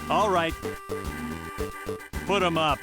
All right. Put 'em up.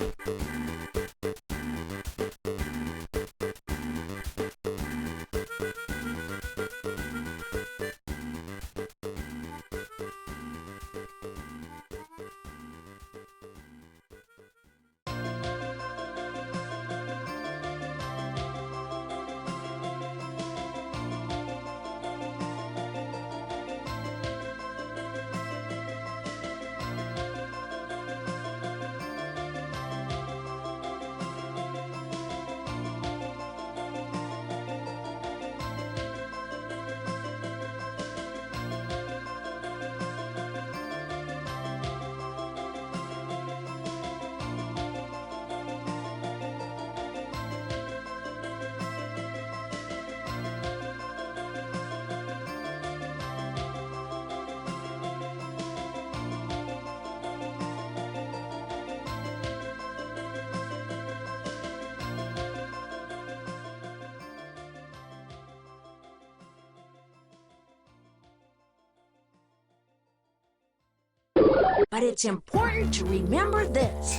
But it's important to remember this.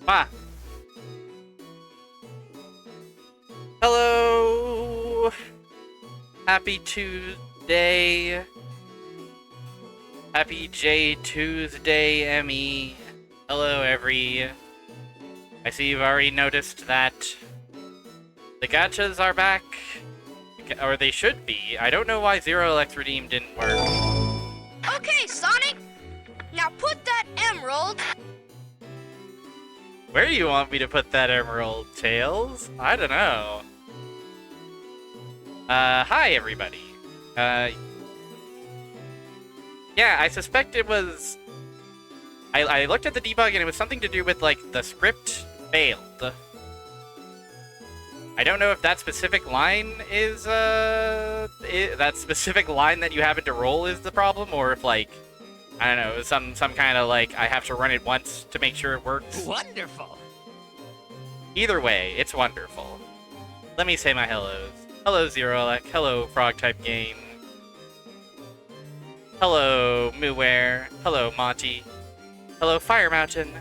Ah. Hello. Happy Tuesday. Happy J2ME. Hello, I see you've already noticed that the gachas are back. Or they should be. I don't know why Zero X Redeem didn't work. Okay, Sonic. Now put that emerald. Where do you want me to put that emerald, Tails? I don't know. Hi, everybody. Yeah, I suspect it was... I looked at the debug and it was something to do with, like, the script failed. I don't know if that specific line is, that specific line that you happen to roll is the problem, or if, like, I don't know, some kind of, like, I have to run it once to make sure it works. Wonderful. Either way, it's wonderful. Let me say my hellos. Hello, Zerolek. Hello, Frog-type Game. Hello, Mooware. Hello, Monty. Hello, Fire Mountain.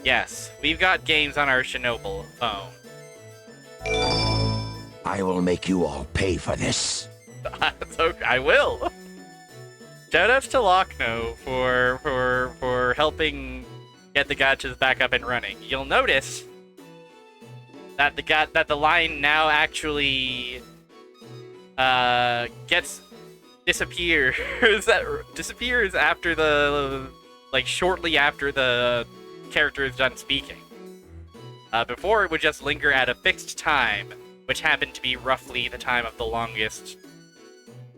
Yes, we've got games on our Chernobyl phone. I will make you all pay for this. Okay, I will. Shoutouts to Lochno for helping get the gachas back up and running. You'll notice that the line now actually disappears after the, like, shortly after the character is done speaking. Before it would just linger at a fixed time, which happened to be roughly the time of the longest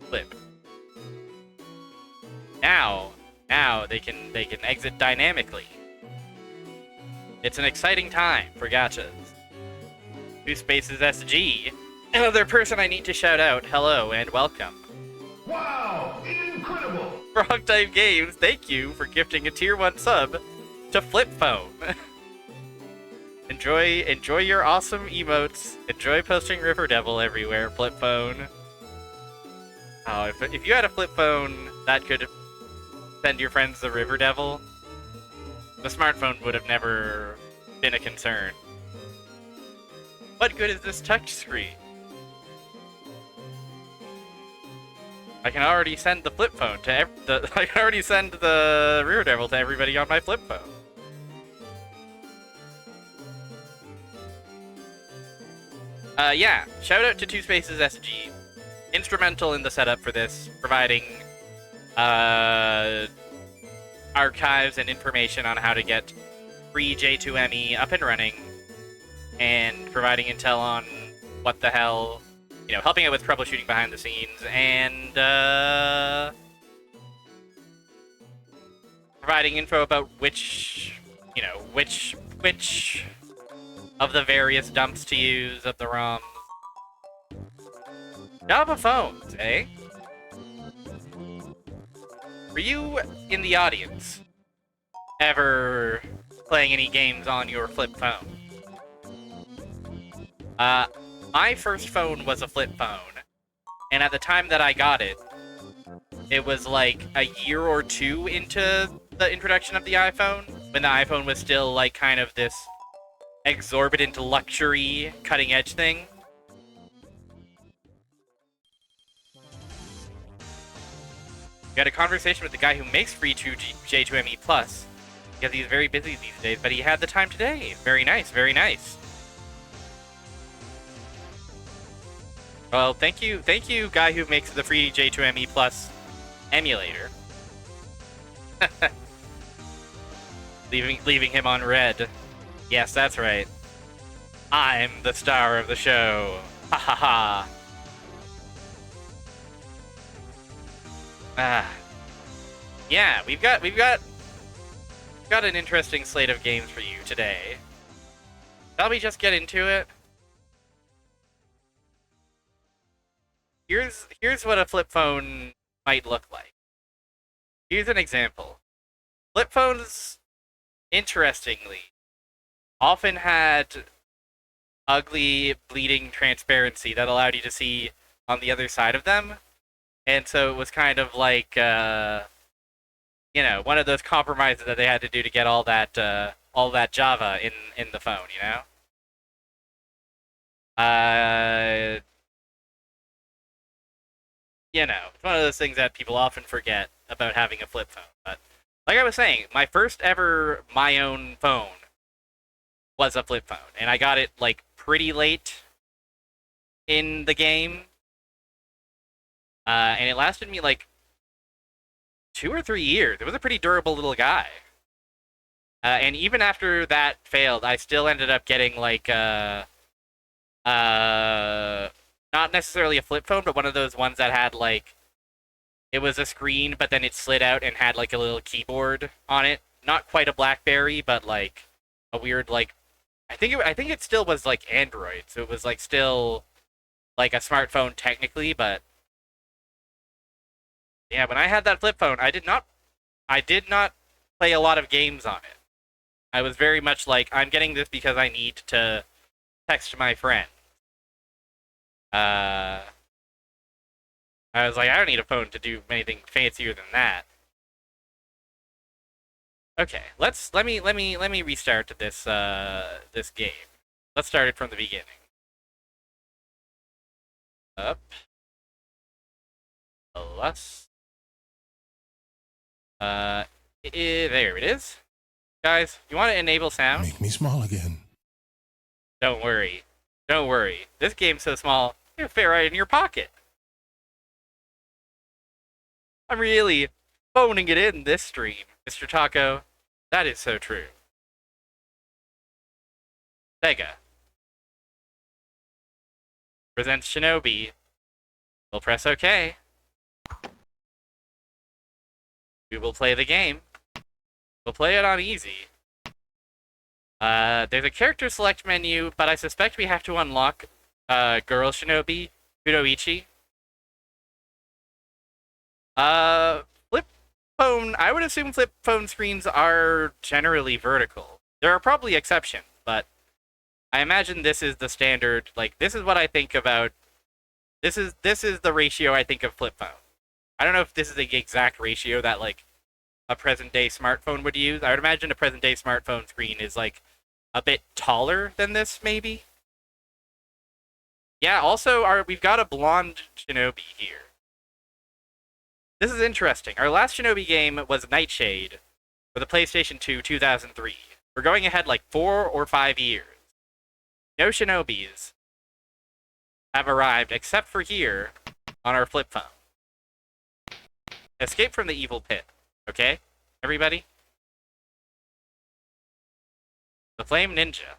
clip. Now they can exit dynamically. It's an exciting time for gachas. 2 spaces SG. Another person I need to shout out. Hello and welcome. Wow! Incredible! Frog-type Games, thank you for gifting a tier 1 sub to Flip Phone. Enjoy your awesome emotes. Enjoy posting River Devil everywhere, Flip Phone. Oh, if you had a Flip Phone that could send your friends the River Devil, the smartphone would have never been a concern. What good is this touchscreen? I can already send the flip phone to I can already send the River Devil to everybody on my flip phone. Yeah, shout out to 2 spaces SG. Instrumental in the setup for this, providing archives and information on how to get free J2ME up and running, and providing intel on what the hell, you know, helping out with troubleshooting behind the scenes, and providing info about which of the various dumps to use of the ROMs. Java phones, eh? Were you in the audience ever playing any games on your flip phone? My first phone was a flip phone, and at the time that I got it, it was like a year or 2 into the introduction of the iPhone, when the iPhone was still like kind of this exorbitant luxury cutting edge thing. We had a conversation with the guy who makes free J2ME Plus, because he's very busy these days, but he had the time today. Very nice, very nice. Well, thank you, guy who makes the free J2ME Plus emulator. leaving him on red. Yes, that's right. I'm the star of the show. Ha ha ha. Yeah, we've got an interesting slate of games for you today. Shall we just get into it? Here's what a flip phone might look like. Here's an example. Flip phones, interestingly, often had ugly bleeding transparency that allowed you to see on the other side of them. And so it was kind of like, you know, one of those compromises that they had to do to get all that Java in the phone, you know? you know, it's one of those things that people often forget about having a flip phone. But like I was saying, my first ever my own phone was a flip phone, and I got it like pretty late in the game, and it lasted me like 2 or 3 years. It was a pretty durable little guy. And even after that failed, I still ended up getting like not necessarily a flip phone, but one of those ones that had like it was a screen, but then it slid out and had like a little keyboard on it. Not quite a BlackBerry, but like a weird like I think it still was like Android, so it was like still like a smartphone technically, but yeah, when I had that flip phone, I did not play a lot of games on it. I was very much like, I'm getting this because I need to text my friend. I was like, I don't need a phone to do anything fancier than that. Okay, let me restart this this game. Let's start it from the beginning. Up. Plus. There it is. Guys, you want to enable sound? Make me small again. Don't worry. Don't worry. This game's so small, it'll fit right in your pocket. I'm really phoning it in this stream, Mr. Taco. That is so true. Sega presents Shinobi. We'll press OK. We will play the game. We'll play it on easy. There's a character select menu, but I suspect we have to unlock Girl Shinobi, Kudoichi. Flip phone, I would assume flip phone screens are generally vertical. There are probably exceptions, but I imagine this is the standard, like, this is what I think about, this is the ratio I think of flip phone. I don't know if this is the exact ratio that, like, a present-day smartphone would use. I would imagine a present-day smartphone screen is, like, a bit taller than this, maybe? Yeah, also, we've got a blonde Shinobi here. This is interesting. Our last Shinobi game was Nightshade for the PlayStation 2 2003. We're going ahead like 4 or 5 years. No Shinobis have arrived except for here on our flip phone. Escape from the evil pit. Okay, everybody? The Flame Ninja.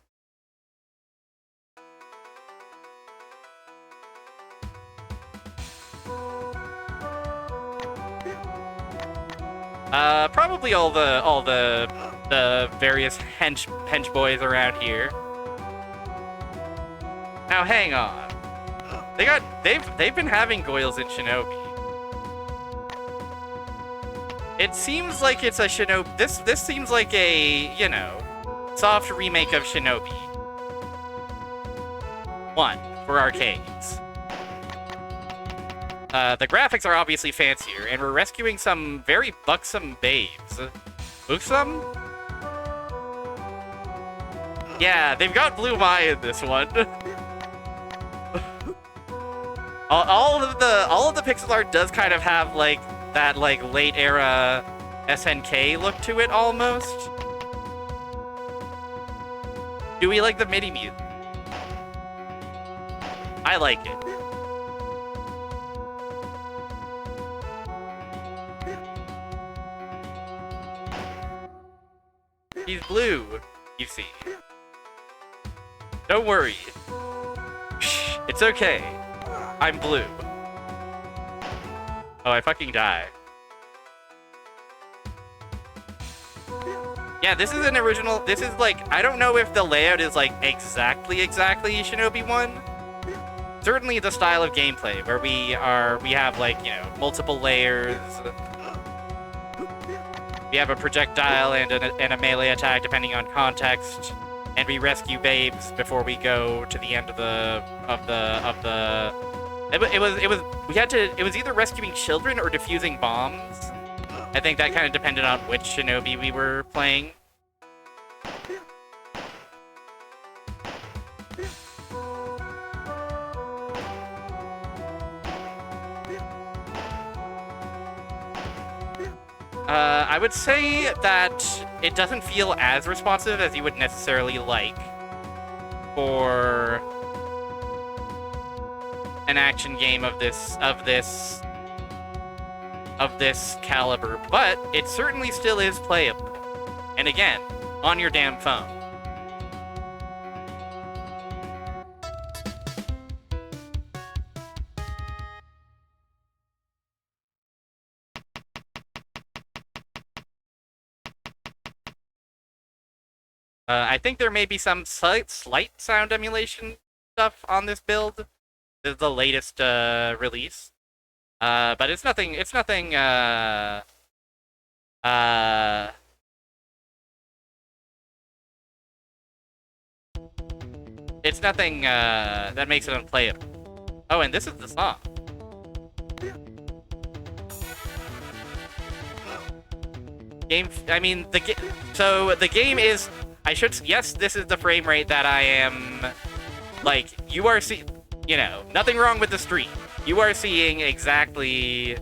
Probably all the various hench boys around here. Now hang on. They've been having Goyles in Shinobi. It seems like it's a Shinobi. This seems like a, you know, soft remake of Shinobi 1 for arcades. The graphics are obviously fancier, and we're rescuing some very buxom babes. Buxom? Yeah, they've got blue eye in this one. all of the pixel art does kind of have like that like late era SNK look to it almost. Do we like the MIDI music? I like it. He's blue, you see. Don't worry. Shh, it's okay. I'm blue. Oh, I fucking die. Yeah, this is an original. This is like, I don't know if the layout is like exactly Shinobi 1. Certainly the style of gameplay where we have like, you know, multiple layers. We have a projectile and a melee attack depending on context, and we rescue babes before we go to the end of the. It was either rescuing children or defusing bombs. I think that kind of depended on which Shinobi we were playing. I would say that it doesn't feel as responsive as you would necessarily like for an action game of this caliber, but it certainly still is playable. And again, on your damn phone. I think there may be some slight sound emulation stuff on this build. This is the latest release. But it's nothing it's nothing that makes it unplayable. Oh, and this is the song. So the game is, yes, this is the frame rate that I am, like, you are nothing wrong with the stream. You are seeing exactly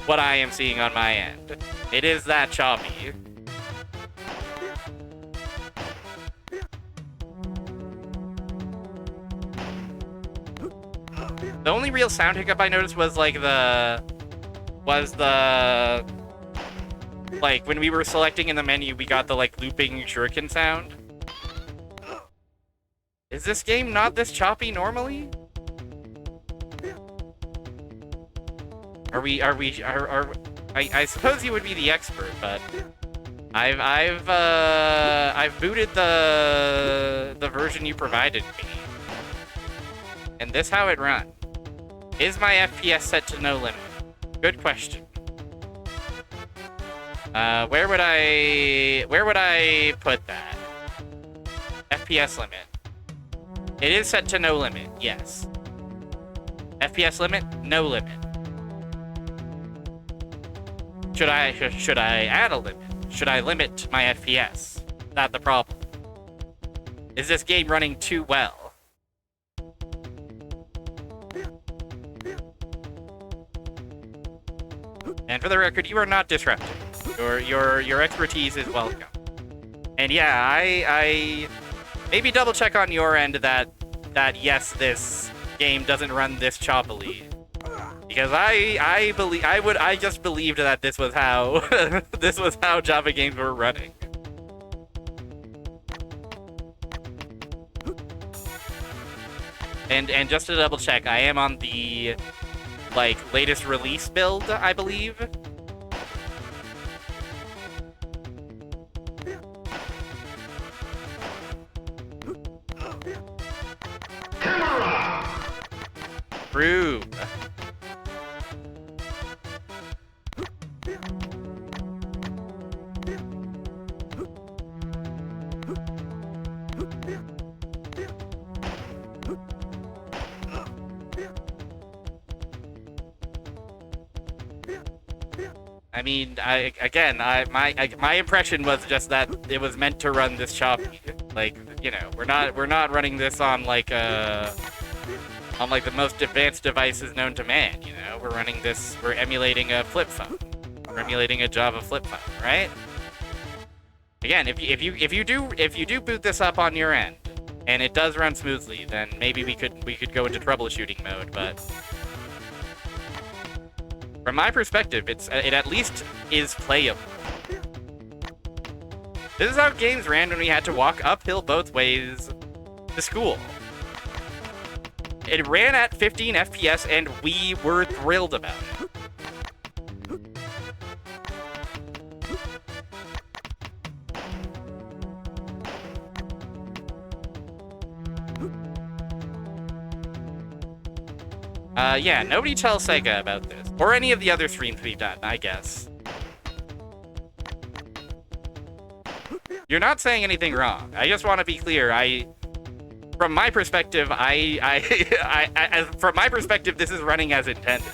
what I am seeing on my end. It is that choppy. The only real sound hiccup I noticed was like when we were selecting in the menu, we got the like looping shuriken sound. Is this game not this choppy normally? I suppose you would be the expert, but I've booted the version you provided me. And this how it runs. Is my FPS set to no limit? Good question. Where would I put that? FPS limit. It is set to no limit, yes. FPS limit, no limit. Should I add a limit? Should I limit my FPS? Not the problem. Is this game running too well? And for the record, you are not disrupting. Your expertise is welcome. And yeah, I maybe double check on your end that yes, this game doesn't run this choppily. Because I just believed that this was how this was how Java games were running. And just to double check, I am on the latest release build, I believe. True. I mean, my impression was just that it was meant to run this choppy. Like, you know, we're not running this on like the most advanced devices known to man. You know, we're emulating a flip phone. We're emulating a Java flip phone, right? Again, if you do boot this up on your end and it does run smoothly, then maybe we could go into troubleshooting mode, but from my perspective, it at least is playable. This is how games ran when we had to walk uphill both ways to school. It ran at 15 FPS and we were thrilled about it. Yeah, nobody tell Sega about this. Or any of the other streams we've done, I guess. You're not saying anything wrong. I just want to be clear. From my perspective, from my perspective, this is running as intended.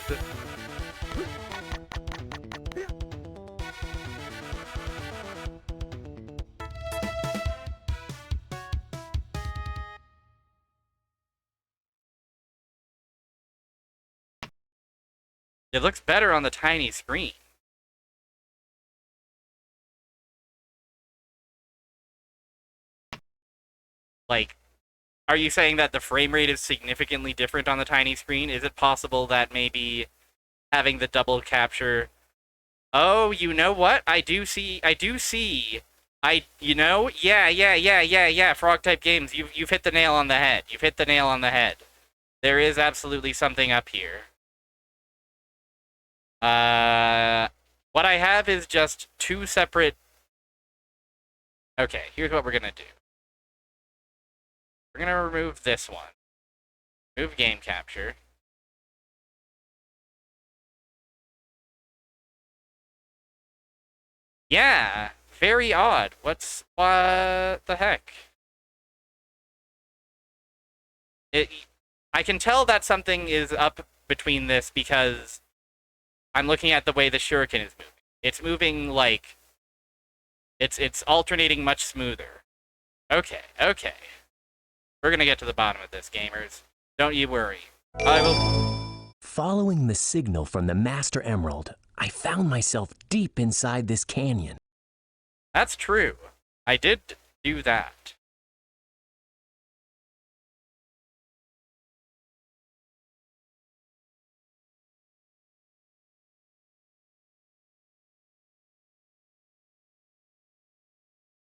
It looks better on the tiny screen. Like, are you saying that the frame rate is significantly different on the tiny screen? Is it possible that maybe having the double capture... Oh, you know what? I do see... Yeah, Frog-type games, you've hit the nail on the head. You've hit the nail on the head. There is absolutely something up here. What I have is just two separate... Okay, here's what we're gonna do. We're gonna remove this one. Remove game capture. Yeah, very odd. What the heck? I can tell that something is up between this because I'm looking at the way the shuriken is moving. It's moving like it's alternating much smoother. Okay. We're gonna get to the bottom of this, gamers. Don't you worry. I will... Following the signal from the Master Emerald, I found myself deep inside this canyon. That's true. I did do that.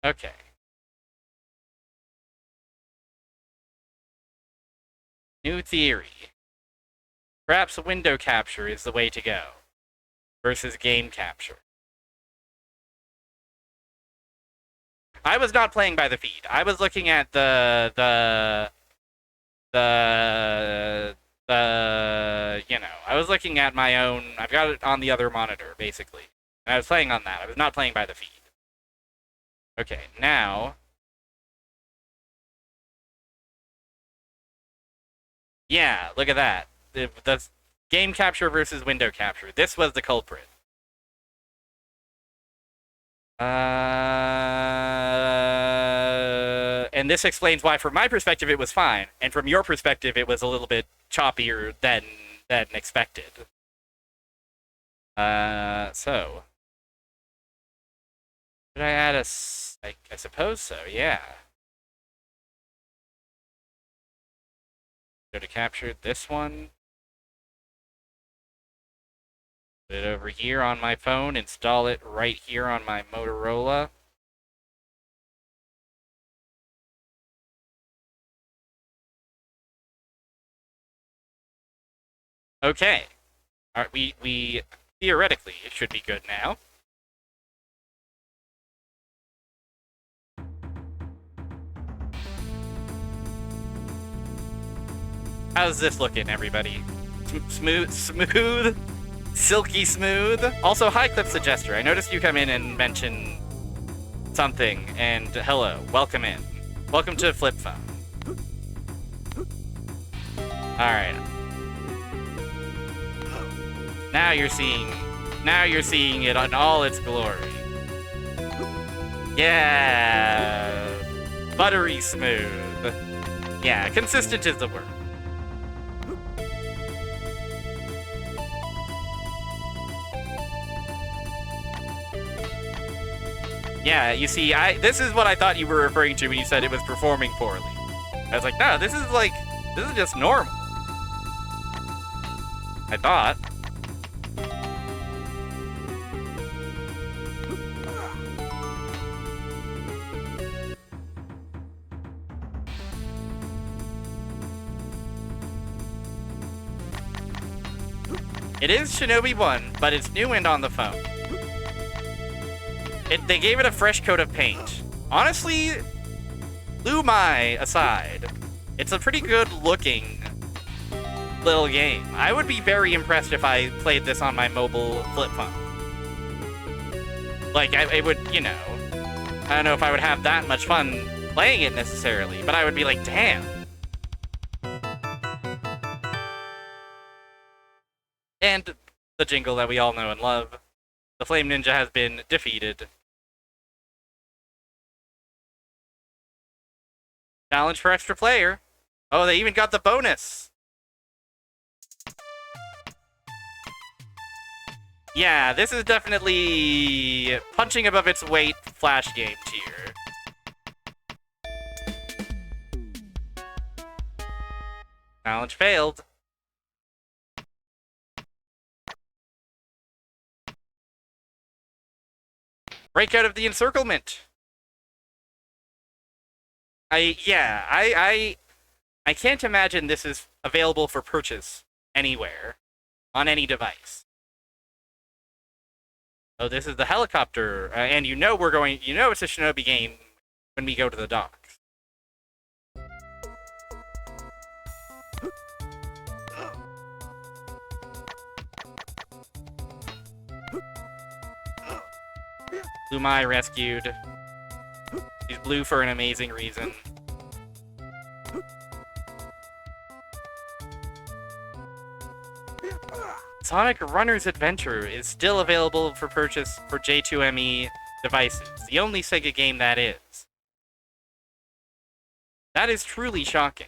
Okay. New theory. Perhaps window capture is the way to go, versus game capture. I was not playing by the feed. I was looking at the I was looking at my own, I've got it on the other monitor, basically. And I was playing on that. I was not playing by the feed. Okay, now... Yeah, look at that. The game capture versus window capture. This was the culprit. And this explains why, from my perspective, it was fine, and from your perspective, it was a little bit choppier than expected. So... Did I add a... I suppose so, yeah. Go to capture this one. Put it over here on my phone. Install it right here on my Motorola. Okay. All right, we theoretically it should be good now. How's this looking, everybody? Smooth, silky smooth. Also, hi, Clip Suggester. I noticed you come in and mention something, and hello, welcome in. Welcome to Flip Phone. All right. Now you're seeing it in all its glory. Yeah, buttery smooth. Yeah, consistent is the word. Yeah, you see, this is what I thought you were referring to when you said it was performing poorly. I was like, no, this is just normal. I thought. It is Shinobi 1, but it's new and on the phone. They gave it a fresh coat of paint. Honestly, Lumai aside, it's a pretty good looking little game. I would be very impressed if I played this on my mobile flip phone. Like, it would, you know, I don't know if I would have that much fun playing it necessarily, but I would be like, damn. And the jingle that we all know and love. The Flame Ninja has been defeated. Challenge for extra player. Oh, they even got the bonus. Yeah, this is definitely punching above its weight Flash game tier. Challenge failed. Break out of the encirclement. I can't imagine this is available for purchase anywhere on any device. Oh, this is the helicopter, and you know it's a Shinobi game when we go to the docks. Blue Mai rescued. He's blue for an amazing reason. Sonic Runner's Adventure is still available for purchase for J2ME devices. The only Sega game that is. That is truly shocking.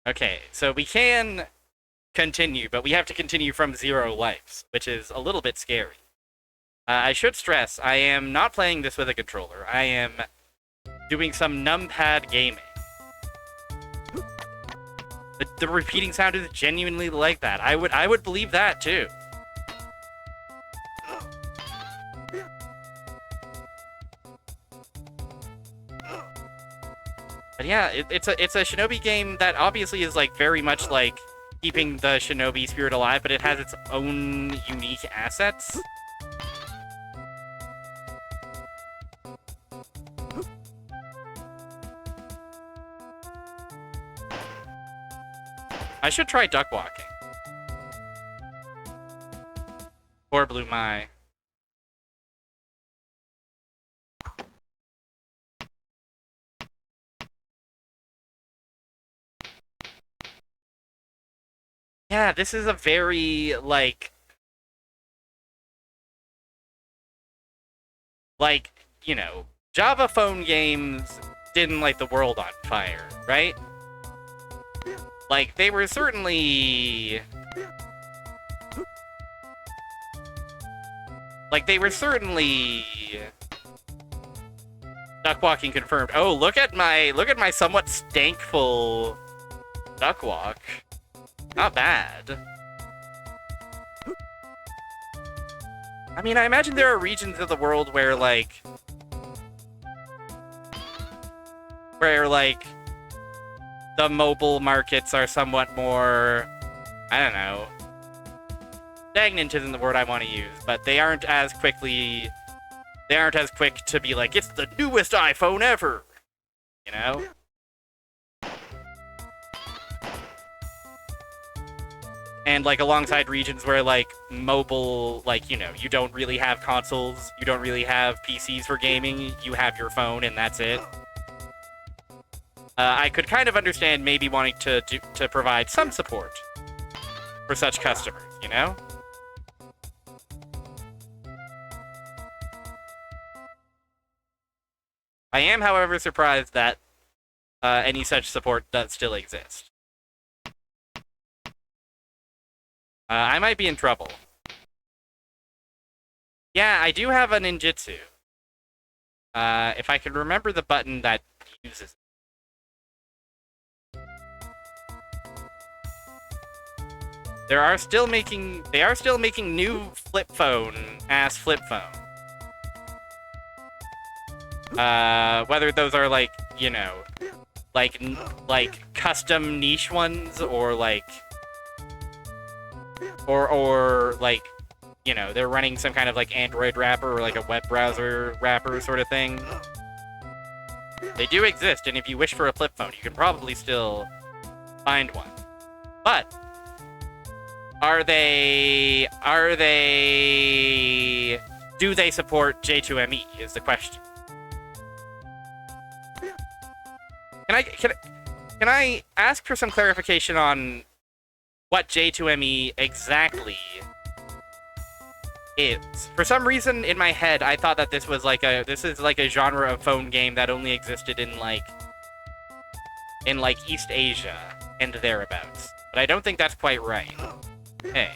Okay, so we can continue, but we have to continue from 0 lives, which is a little bit scary. I should stress, I am not playing this with a controller. I am doing some numpad gaming. The repeating sound is genuinely like that. I would believe that too. But yeah, it's a Shinobi game that obviously is like very much like keeping the Shinobi spirit alive, but it has its own unique assets. I should try duck walking. Or Blue Mai. Yeah, this is a very, like, you know, Java phone games didn't light the world on fire, right? Like, they were certainly... Duck walking confirmed. Oh, look at my somewhat stankful duck walk. Not bad. I mean, I imagine there are regions of the world where, like, the mobile markets are somewhat more, I don't know, stagnant isn't the word I want to use, but they aren't as quick to be like, it's the newest iPhone ever, you know? And, like, alongside regions where, like, mobile, like, you know, you don't really have consoles, you don't really have PCs for gaming, you have your phone and that's it. I could kind of understand maybe wanting to provide some support for such customers, you know? I am, however, surprised that any such support does still exist. I might be in trouble. Yeah, I do have a ninjutsu. If I can remember the button that uses it. They are still making new flip phone. Whether those are like, you know, like custom niche ones or like or like, you know, they're running some kind of like Android wrapper or like a web browser wrapper sort of thing. They do exist, and if you wish for a flip phone, you can probably still find one. But do they support J2ME is the question. Can I ask for some clarification on what J2ME exactly is? For some reason in my head, I thought that this is like a genre of phone game that only existed in like East Asia and thereabouts. But I don't think that's quite right. Hey.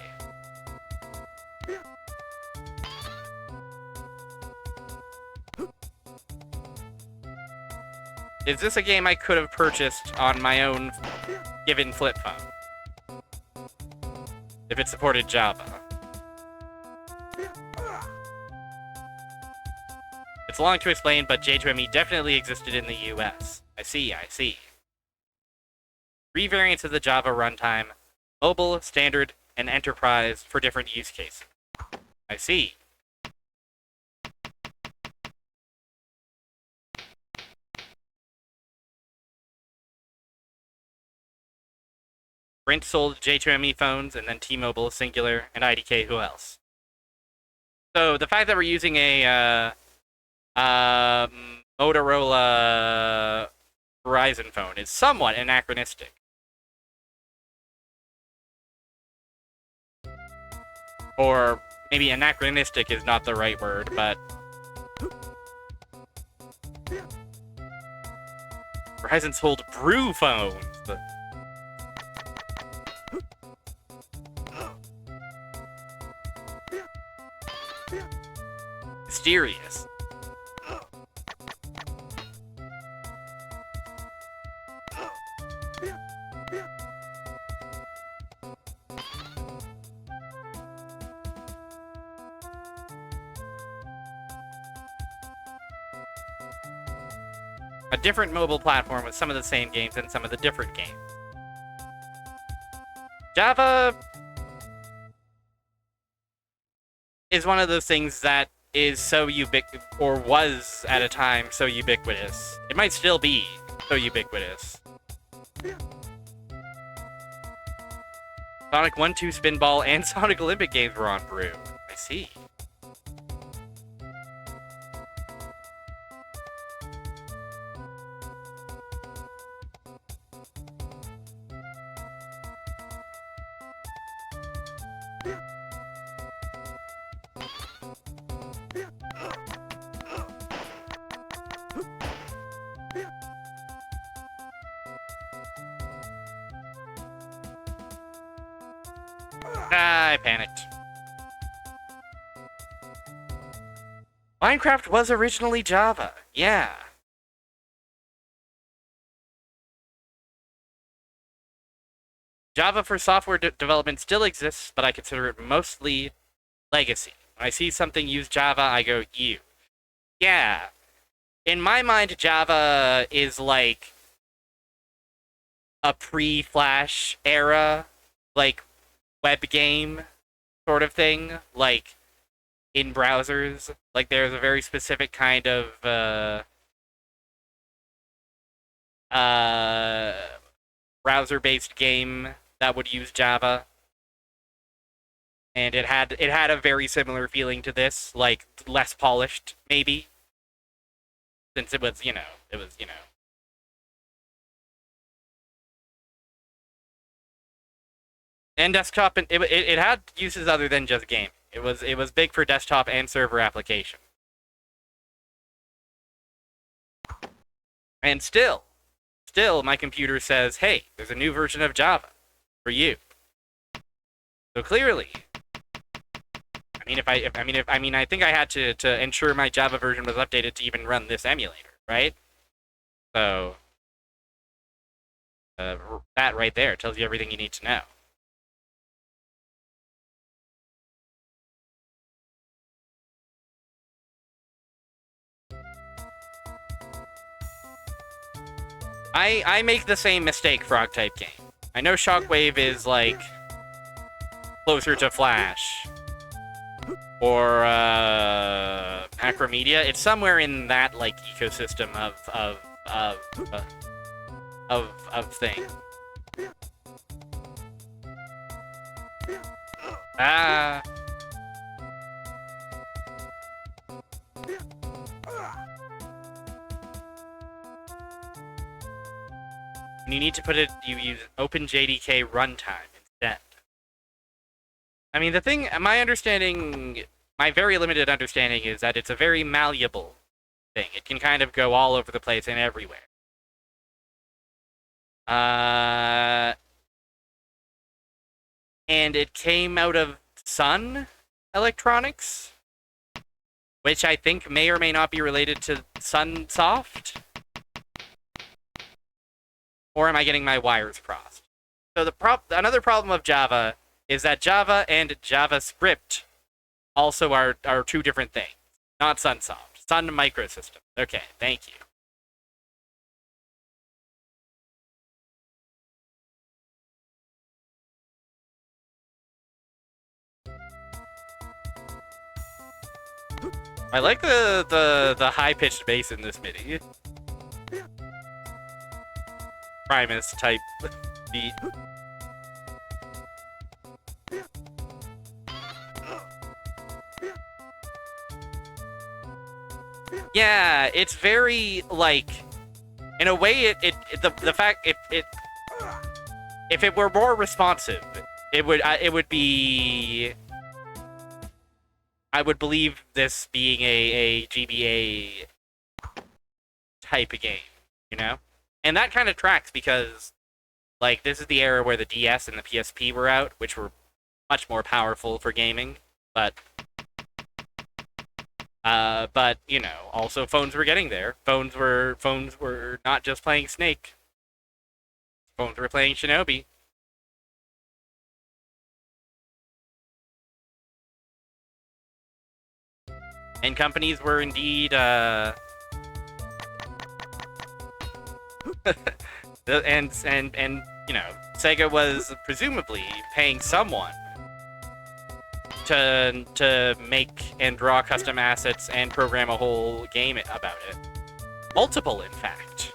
Is this a game I could have purchased on my own given flip phone? If it supported Java. It's long to explain, but J2ME definitely existed in the US. I see. 3 variants of the Java runtime: mobile, standard, and enterprise for different use cases. I see. Sprint sold J2ME phones, and then T-Mobile, Singular, and IDK, who else? So the fact that we're using a Motorola Verizon phone is somewhat anachronistic. Or maybe anachronistic is not the right word, but Verizon sold Brew phones. Mysterious. A different mobile platform with some of the same games and some of the different games. Java is one of those things that is so or was at a time so ubiquitous. It might still be so ubiquitous. Sonic 1-2 Spinball and Sonic Olympic games were on Brew. I see. I panicked. Minecraft was originally Java. Yeah. Java for software development still exists, but I consider it mostly legacy. When I see something use Java, I go, ew. Yeah. In my mind, Java is like a pre-Flash era, like, web game sort of thing, like in browsers. Like there's a very specific kind of browser-based game that would use Java, and it had a very similar feeling to this, like less polished maybe, since it was and desktop, and it had uses other than just game. It was big for desktop and server application. And still my computer says, "Hey, there's a new version of Java for you." So clearly, I think I had to ensure my Java version was updated to even run this emulator, right? So that right there tells you everything you need to know. I make the same mistake Frog type game. I know Shockwave is like closer to Flash or Macromedia. It's somewhere in that like ecosystem of thing. You need to put it, you use OpenJDK runtime instead. I mean, the thing, my very limited understanding is that it's a very malleable thing. It can kind of go all over the place and everywhere. And it came out of Sun Electronics, which I think may or may not be related to Sunsoft. Or am I getting my wires crossed? So another problem of Java is that Java and JavaScript also are two different things. Not Sunsoft. Sun Microsystems. Okay, thank you. I like the high-pitched bass in this MIDI. Primus type beat. Yeah, it's very like, in a way, the fact if it were more responsive, it would be. I would believe this being a GBA type of game, you know? And that kind of tracks because, like, this is the era where the DS and the PSP were out, which were much more powerful for gaming, but you know, also phones were getting there. Phones were not just playing Snake. Phones were playing Shinobi. And companies were indeed, and you know, Sega was presumably paying someone to make and draw custom assets and program a whole game about it. Multiple, in fact.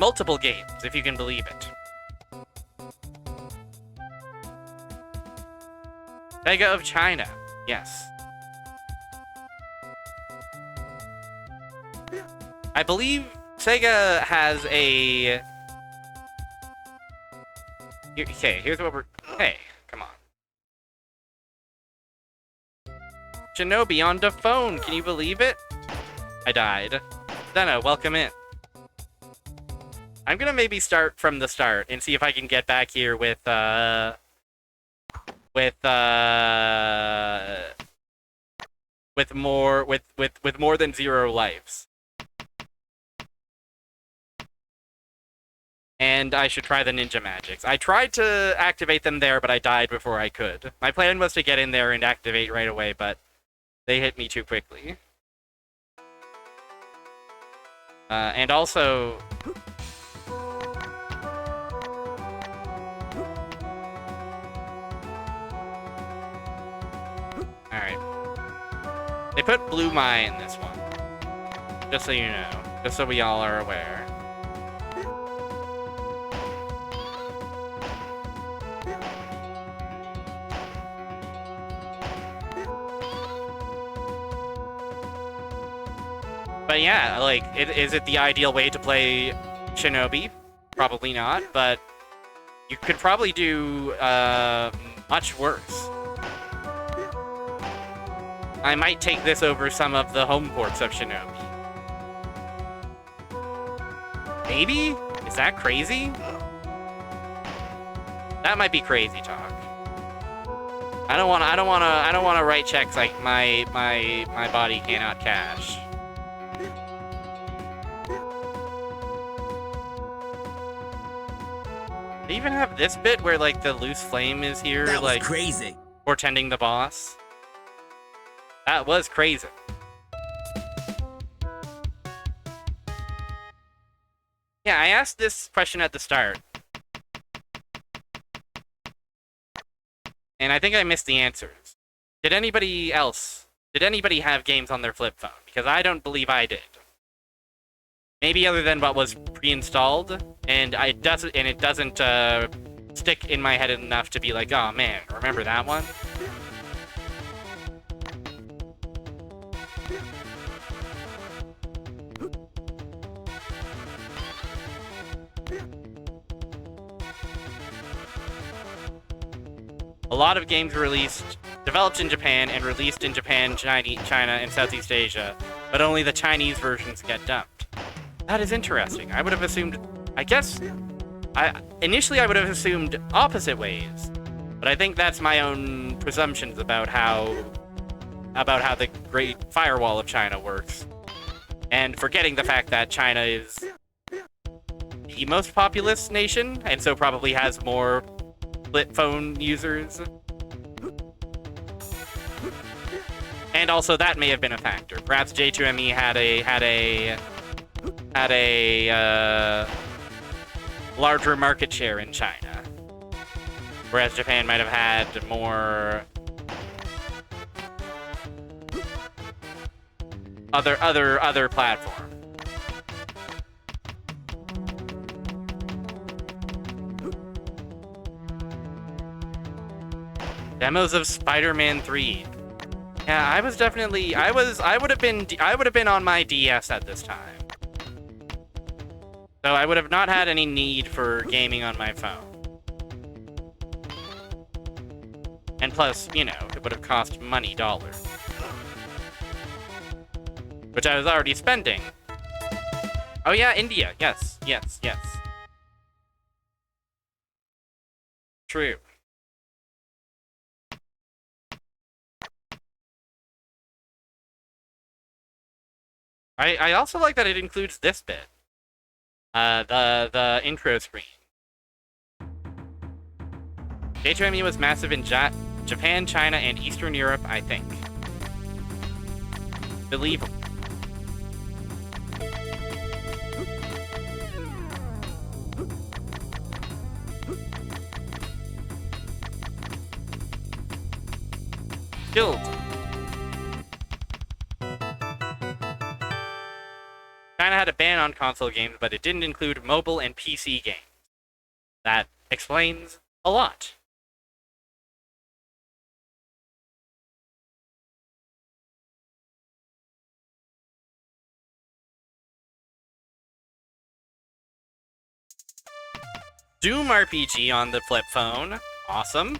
Multiple games, if you can believe it. Sega of China, yes. I believe Sega has a... Okay, here's what we're... Hey, come on. Shinobi on the phone, can you believe it? I died. Senna, welcome in. I'm gonna maybe start from the start and see if I can get back here with more than 0 lives. And I should try the ninja magics. I tried to activate them there, but I died before I could. My plan was to get in there and activate right away, but they hit me too quickly. And also... Alright. They put Blue Mai in this one. Just so you know. Just so we all are aware. But yeah, like, is it the ideal way to play Shinobi? Probably not, but you could probably do much worse. I might take this over some of the home ports of Shinobi. Maybe? Is that crazy? That might be crazy talk. I don't wanna write checks like my body cannot cash. They even have this bit where like the loose flame is here, That was like crazy. portending the boss. That was crazy. Yeah, I asked this question at the start. And I think I missed the answers. Did anybody have games on their flip phone? Because I don't believe I did. Maybe other than what was pre-installed, and it doesn't stick in my head enough to be like, oh man, remember that one? A lot of games developed in Japan and released in Japan, China, and Southeast Asia, but only the Chinese versions get dumped. That is interesting. I would have assumed, initially I would have assumed opposite ways, but I think that's my own presumptions about how about how the Great Firewall of China works, and forgetting the fact that China is the most populous nation, and so probably has more flip phone users. And also that may have been a factor. Perhaps J2ME had a larger market share in China, whereas Japan might have had more other platform. Demos of Spider-Man 3. Yeah, I was definitely I would have been on my DS at this time. So I would have not had any need for gaming on my phone. And plus, you know, it would have cost money dollars. Which I was already spending. Oh yeah, India. Yes, yes, yes. True. I also like that it includes this bit. The intro screen. J2ME was massive in Japan, China, and Eastern Europe, I think. Believable. Killed. China had a ban on console games, but it didn't include mobile and PC games. That explains a lot. Doom RPG on the flip phone. Awesome.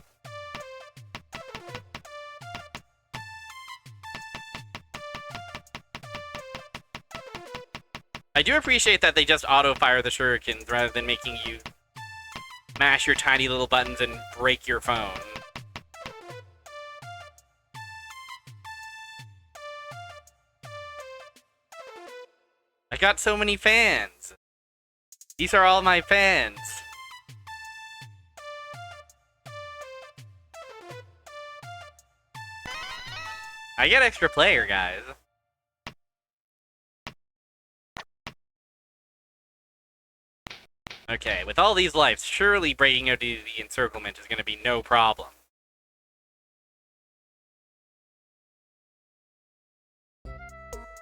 I do appreciate that they just auto-fire the shurikens rather than making you mash your tiny little buttons and break your phone. I got so many fans. These are all my fans. I get extra player, guys. Okay, with all these lives, surely breaking out the encirclement is going to be no problem.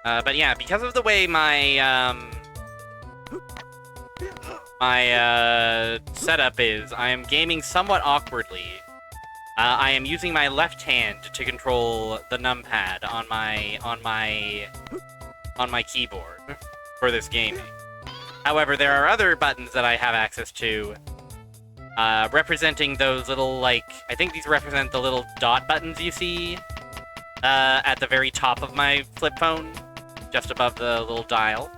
But yeah, because of the way my setup is, I am gaming somewhat awkwardly. I am using my left hand to control the numpad on my keyboard for this gaming. However, there are other buttons that I have access to, representing those little, like, I think these represent the little dot buttons you see at the very top of my flip phone, just above the little dial.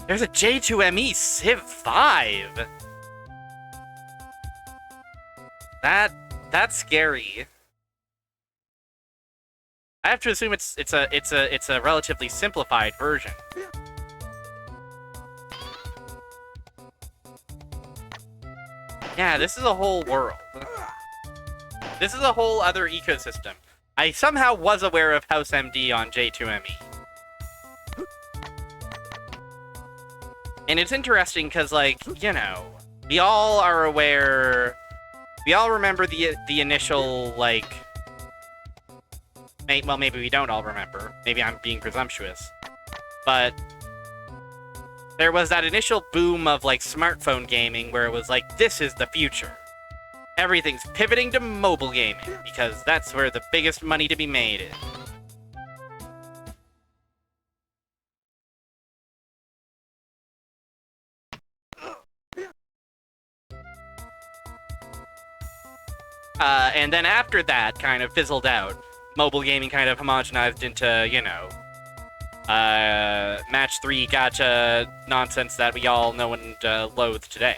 There's a J2ME Civ 5! That's scary. I have to assume it's a relatively simplified version. Yeah, this is a whole world. This is a whole other ecosystem. I somehow was aware of House MD on J2ME. And it's interesting because, like, you know, we all are aware, we all remember the initial, like, well, maybe we don't all remember. Maybe I'm being presumptuous. But there was that initial boom of, like, smartphone gaming where it was like, this is the future. Everything's pivoting to mobile gaming because that's where the biggest money to be made is. And then after that kind of fizzled out, mobile gaming kind of homogenized into, you know, match 3 gacha nonsense that we all know and loathe today.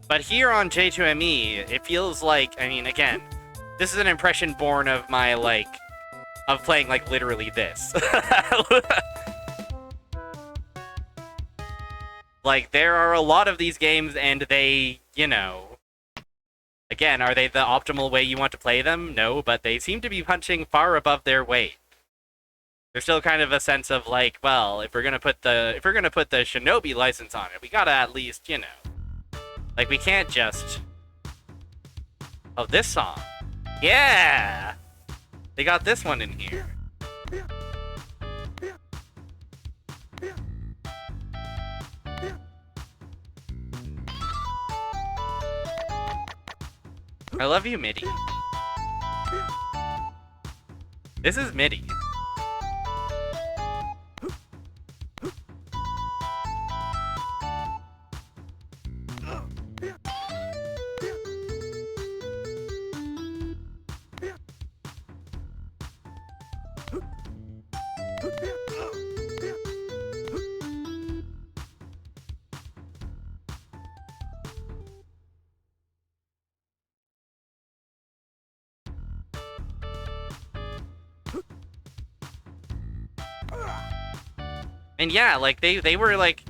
But here on J2ME, it feels like, I mean, again, this is an impression born of my, like, of playing, like, literally this. Like, there are a lot of these games, and they, you know... Again, are they the optimal way you want to play them? No, but they seem to be punching far above their weight. There's still kind of a sense of, like, well, if we're gonna put the Shinobi license on it, we gotta at least, you know... Like, we can't just... Oh, this song. Yeah! They got this one in here. I love you, MIDI. This is MIDI. And yeah, like they were like,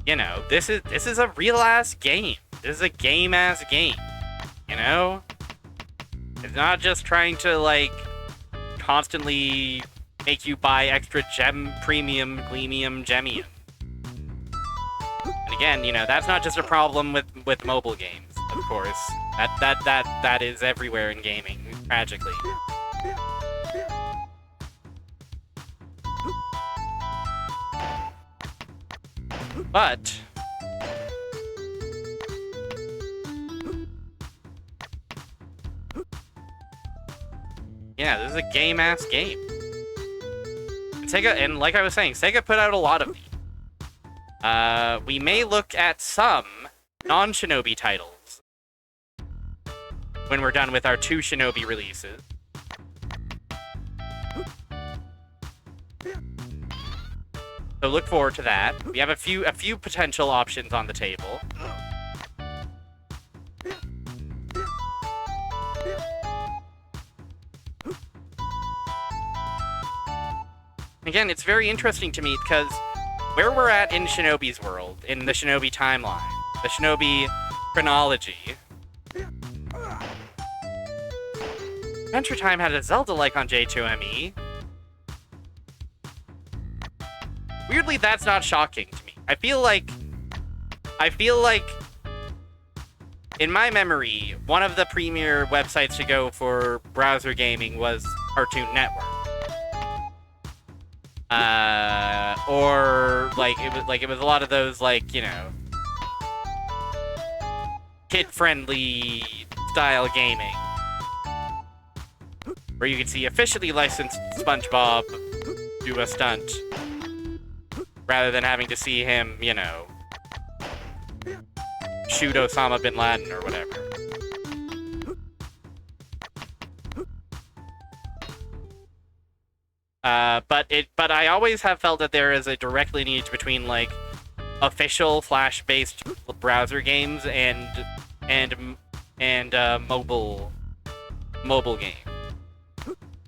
you know, this is a real ass game. This is a game ass game. You know? It's not just trying to like constantly make you buy extra premium, gleamium, gemium. And again, you know, that's not just a problem with mobile games, of course. That is everywhere in gaming, tragically. But yeah, this is a game-ass game. And Sega, and like I was saying, Sega put out a lot of these. We may look at some non-Shinobi titles when we're done with our 2 Shinobi releases. So look forward to that. We have a few potential options on the table. Again, it's very interesting to me because where we're at in Shinobi's world, in the Shinobi timeline, the Shinobi chronology, Adventure Time had a Zelda-like on J2ME. Weirdly, that's not shocking to me. I feel like, in my memory, one of the premier websites to go for browser gaming was Cartoon Network. Or it was a lot of those, like, you know, kid-friendly style gaming, where you can see officially licensed SpongeBob do a stunt, rather than having to see him, you know, shoot Osama bin Laden or whatever. But I always have felt that there is a direct lineage between, like, official Flash-based browser games and mobile game.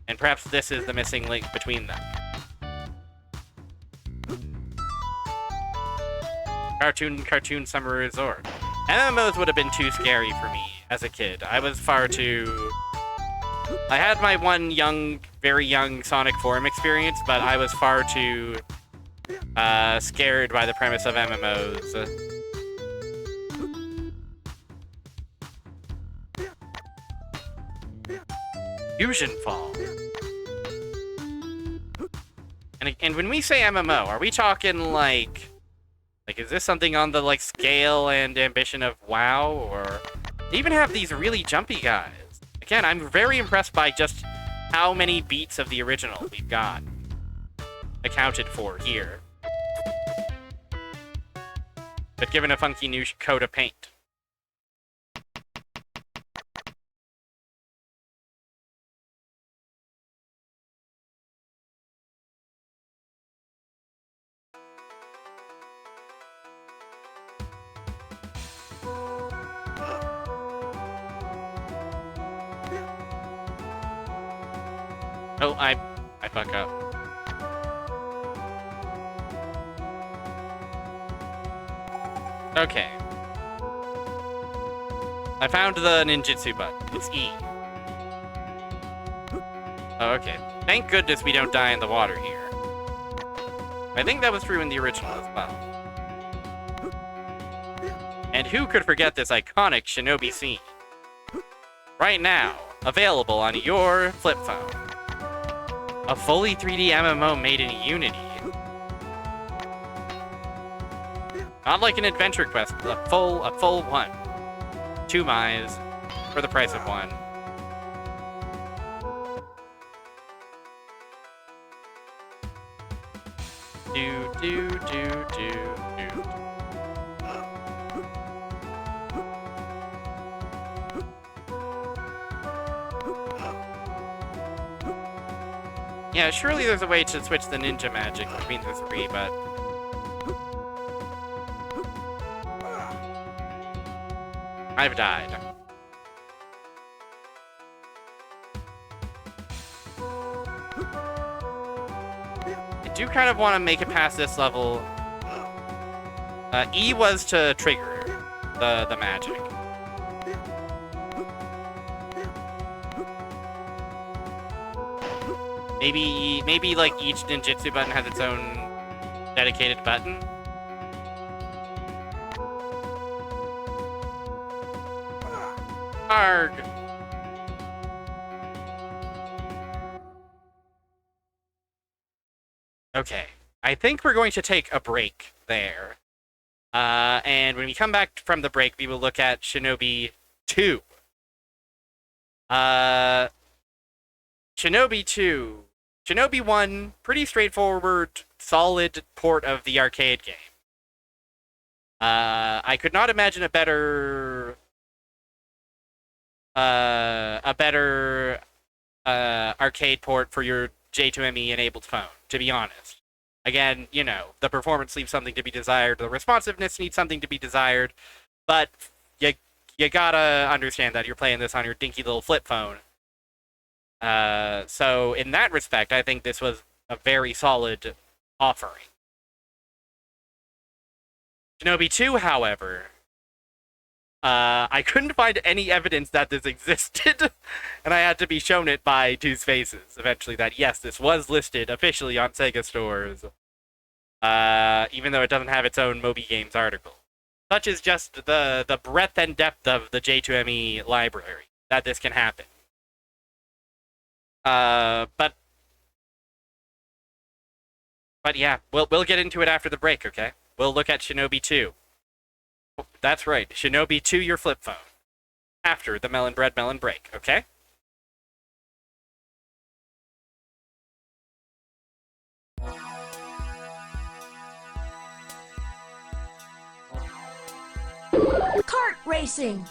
And perhaps this is the missing link between them. Cartoon Summer Resort. MMOs would have been too scary for me as a kid. I was far too... I had my one very young Sonic Forum experience, but I was far too scared by the premise of MMOs. Fusion Fall. And when we say MMO, are we talking like, is this something on the, like, scale and ambition of WoW, or they even have these really jumpy guys? Again, I'm very impressed by just how many beats of the original we've got accounted for here, but given a funky new coat of paint. Oh, I fuck up. Okay. I found the ninjutsu button. It's E. Oh, okay. Thank goodness we don't die in the water here. I think that was true in the original as well. And who could forget this iconic shinobi scene? Right now, available on your flip phone. A fully 3D MMO made in Unity. Not like an adventure quest, a full one. 2 miles for the price of one. Do. Yeah, surely there's a way to switch the ninja magic between the 3, but... I've died. I do kind of want to make it past this level. E was to trigger the magic. Maybe like each ninjutsu button has its own dedicated button. Arg. Okay, I think we're going to take a break there. And when we come back from the break, we will look at Shinobi 2. Shinobi 2. Shinobi 1, pretty straightforward, solid port of the arcade game. I could not imagine a better arcade port for your J2ME enabled phone, to be honest. Again, you know, the performance leaves something to be desired, the responsiveness needs something to be desired, but you gotta understand that you're playing this on your dinky little flip phone. So in that respect, I think this was a very solid offering. Shinobi 2, however, I couldn't find any evidence that this existed, and I had to be shown it by Two's Faces, eventually, that yes, this was listed officially on Sega stores, even though it doesn't have its own Moby Games article. Such is just the breadth and depth of the J2ME library, that this can happen. But yeah, we'll get into it after the break, okay? We'll look at Shinobi 2. That's right, Shinobi 2 your flip phone. After the Melon Bread Melon break, okay? Kart racing.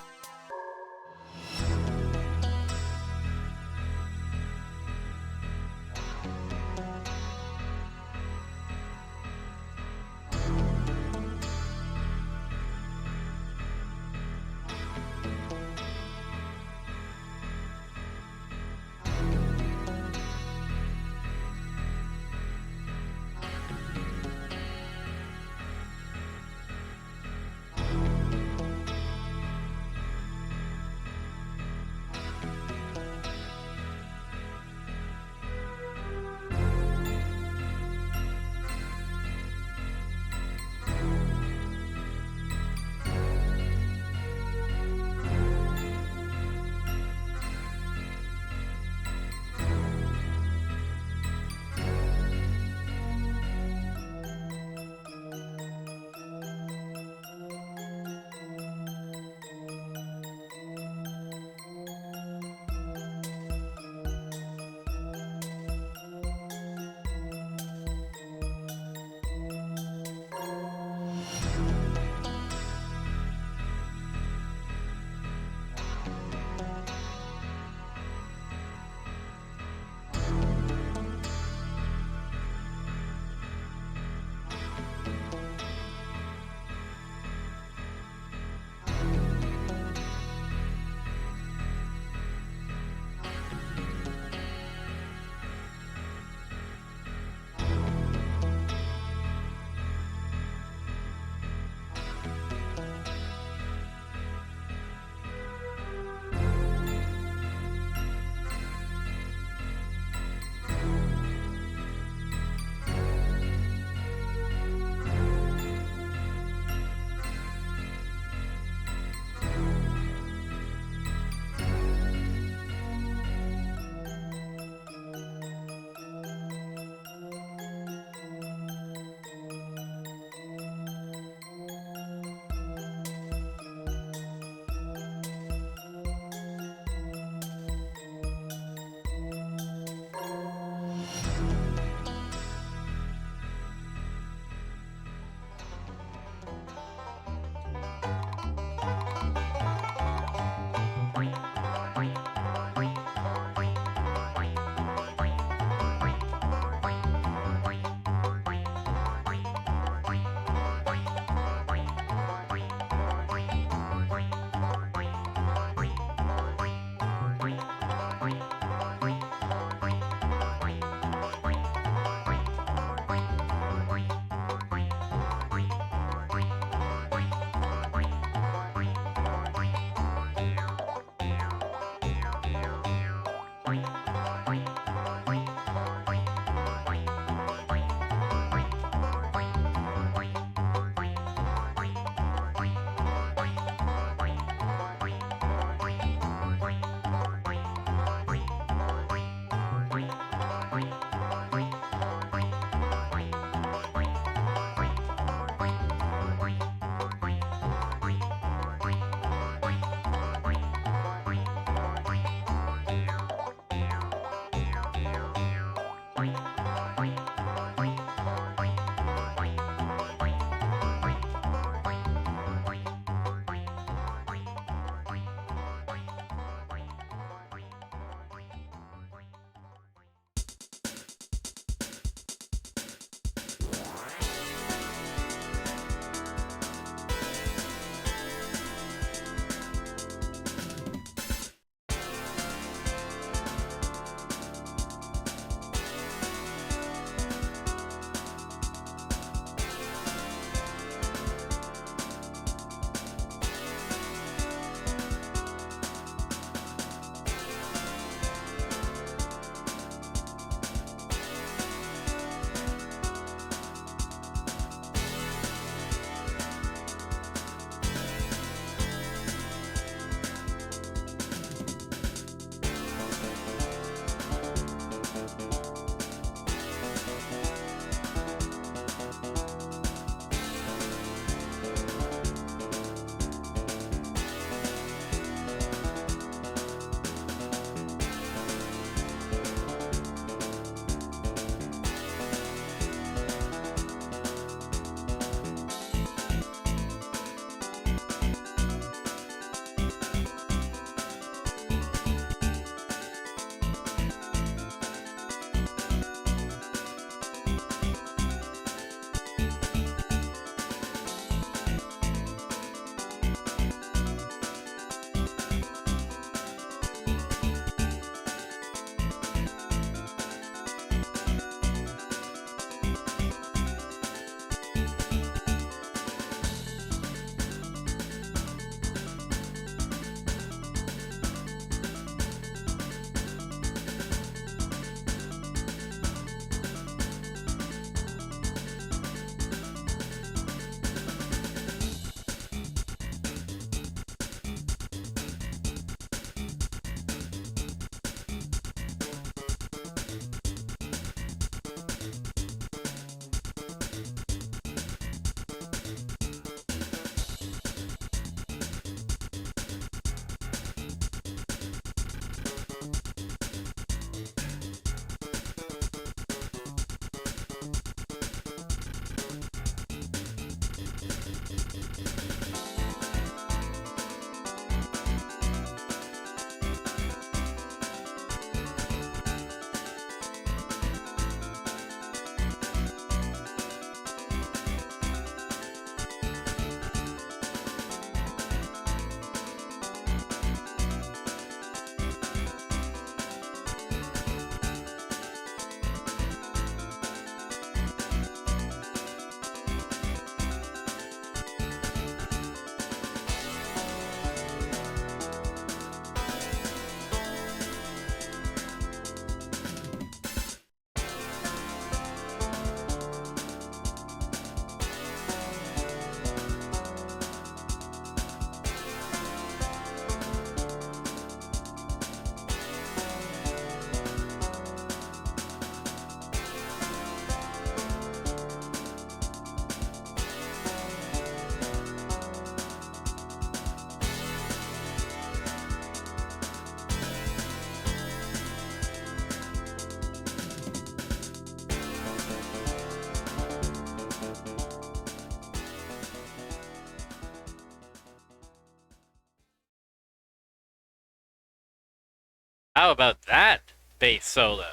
How about that bass solo?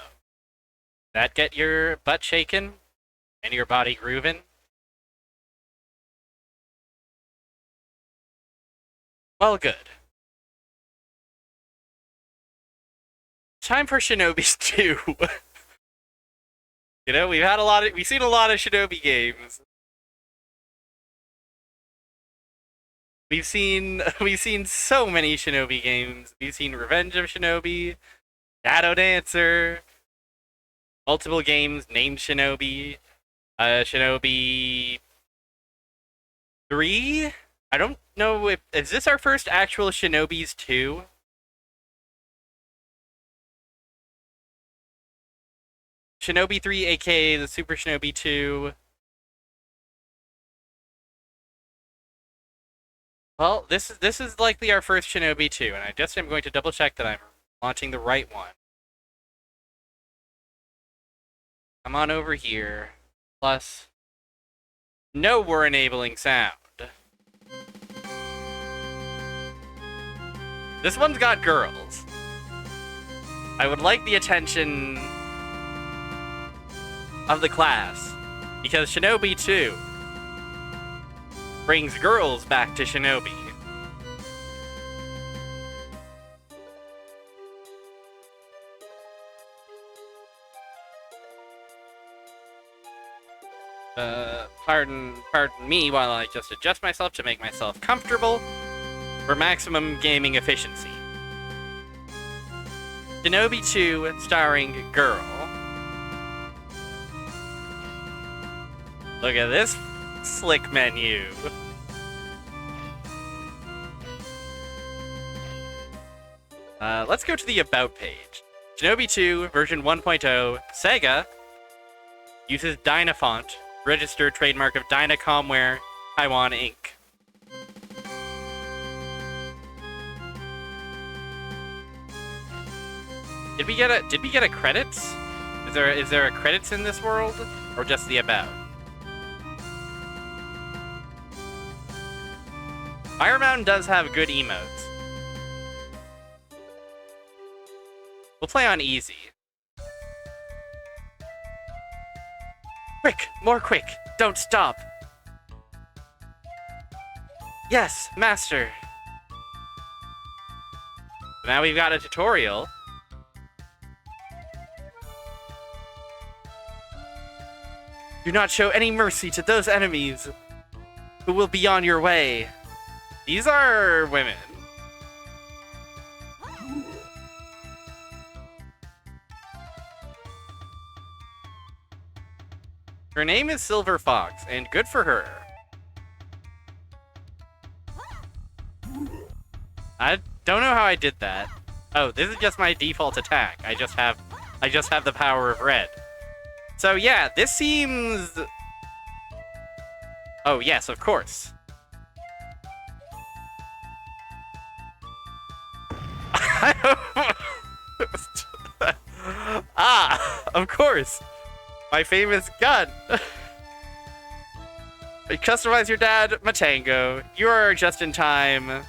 That get your butt shaken and your body grooving? Well, good. Time for Shinobis 2. You know, we've seen a lot of Shinobi games. We've seen so many Shinobi games. We've seen Revenge of Shinobi, Shadow Dancer, multiple games named Shinobi, Shinobi 3? I don't know if... Is this our first actual Shinobis 2? Shinobi 3, aka the Super Shinobi 2. Well, this is likely our first Shinobi 2, and I just am going to double check that I'm launching the right one. Come on over here. Plus, no, we're enabling sound. This one's got girls. I would like the attention of the class, because Shinobi 2 brings girls back to Shinobi. Pardon me while I just adjust myself to make myself comfortable for maximum gaming efficiency. Shinobi 2 starring Girl. Look at this slick menu. Let's go to the About page. Shinobi 2 version 1.0 Sega uses Dynafont, registered trademark of Dynacomware Taiwan Inc. Did we get a credits? Is there a credits in this world, or just the About? Fire Mountain does have good emotes. We'll play on easy. Quick! More quick! Don't stop! Yes, master! Now we've got a tutorial. Do not show any mercy to those enemies who will be on your way. These are women. Her name is Silver Fox, and good for her. I don't know how I did that. Oh, this is just my default attack. I just have the power of red. So yeah, this seems... Oh yes, of course. Of course. My famous gun. Customize your dad, Matango. You are just in time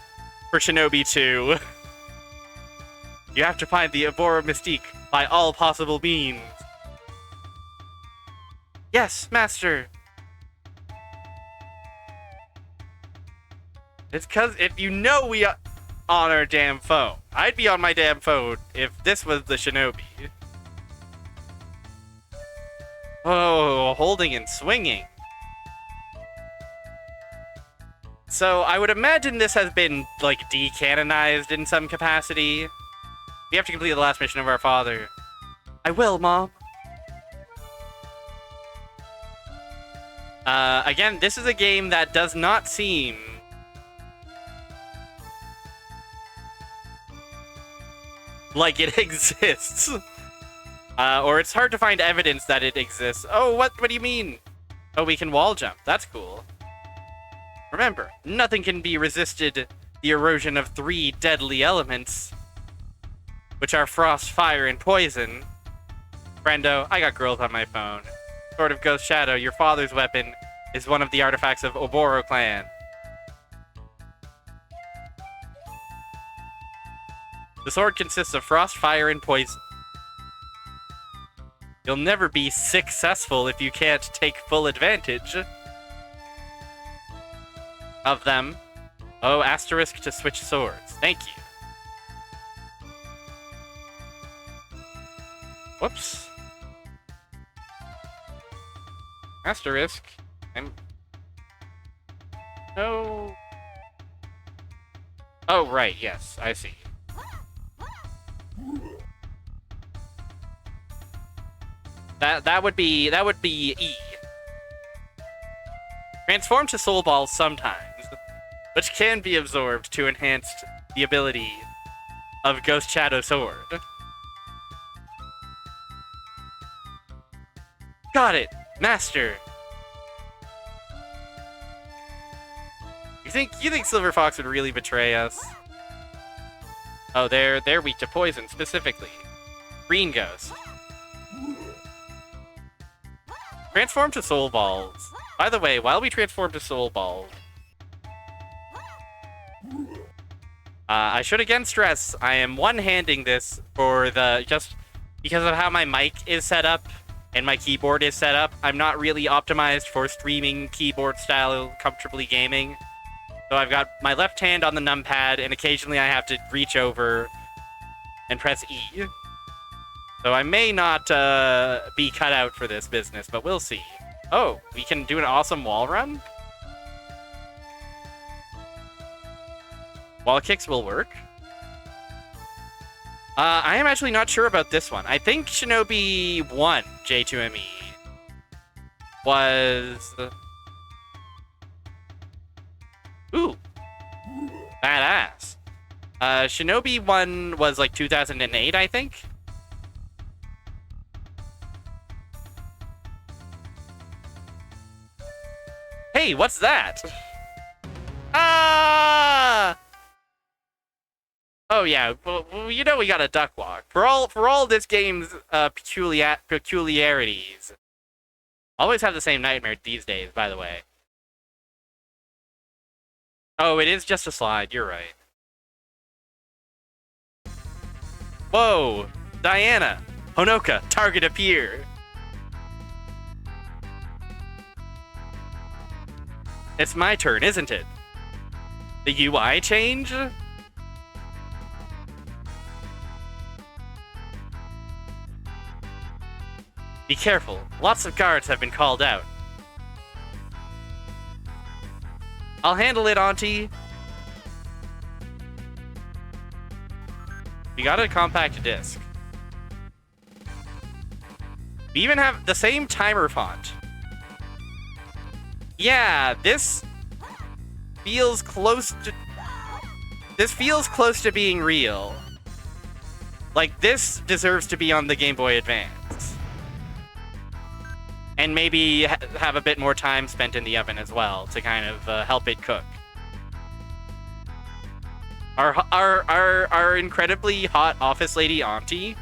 for Shinobi 2. You have to find the Abora Mystique by all possible means. Yes, master. It's cause if you know we on our damn phone. I'd be on my damn phone if this was the Shinobi. Oh, holding and swinging. So, I would imagine this has been, like, decanonized in some capacity. We have to complete the last mission of our father. I will, Mom. Again, this is a game that does not seem... like it exists. Or it's hard to find evidence that it exists. Oh, what do you mean? Oh, we can wall jump. That's cool. Remember, nothing can be resisted the erosion of 3 deadly elements, which are frost, fire, and poison. Friendo, I got girls on my phone. Sword of Ghost Shadow, your father's weapon, is one of the artifacts of Oboro clan. The sword consists of frost, fire, and poison. You'll never be successful if you can't take full advantage of them. Oh, asterisk to switch swords. Thank you. Whoops. Asterisk. No. Oh, right. Yes, I see. That would be E. Transform to soul balls sometimes, which can be absorbed to enhance the ability of Ghost Shadow Sword. Got it, Master. You think Silver Fox would really betray us? Oh, they're weak to poison specifically. Green Ghost. Transform to soul balls. By the way, while we transform to soul balls, I should again stress I am one-handing this for just because of how my mic is set up and my keyboard is set up. I'm not really optimized for streaming keyboard style comfortably gaming. So I've got my left hand on the numpad, and occasionally I have to reach over and press E. So I may not be cut out for this business, but we'll see. Oh, we can do an awesome wall run? Wall kicks will work. I am actually not sure about this one. I think Shinobi 1 J2ME was... Ooh. Badass. Shinobi 1 was like 2008, I think. Hey, what's that? Ah! Oh yeah, well, you know we got a duck walk. For all this game's peculiarities. Always have the same nightmare these days, by the way. Oh, it is just a slide, you're right. Whoa! Diana! Honoka, target appear! It's my turn, isn't it? The UI change? Be careful, lots of guards have been called out. I'll handle it, Auntie. We got a compact disc. We even have the same timer font. Yeah, this feels close to being real. Like, this deserves to be on the Game Boy Advance. And maybe have a bit more time spent in the oven as well to kind of help it cook. Our incredibly hot office lady auntie.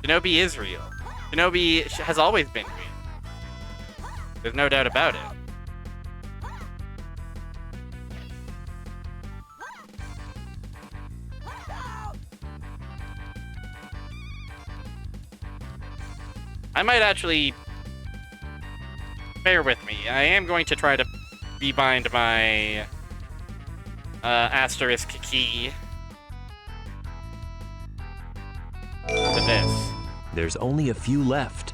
Shinobi is real. Shinobi has always been real. There's no doubt about it. I might actually... Bear with me. I am going to try to rebind my asterisk key to this. There's only a few left.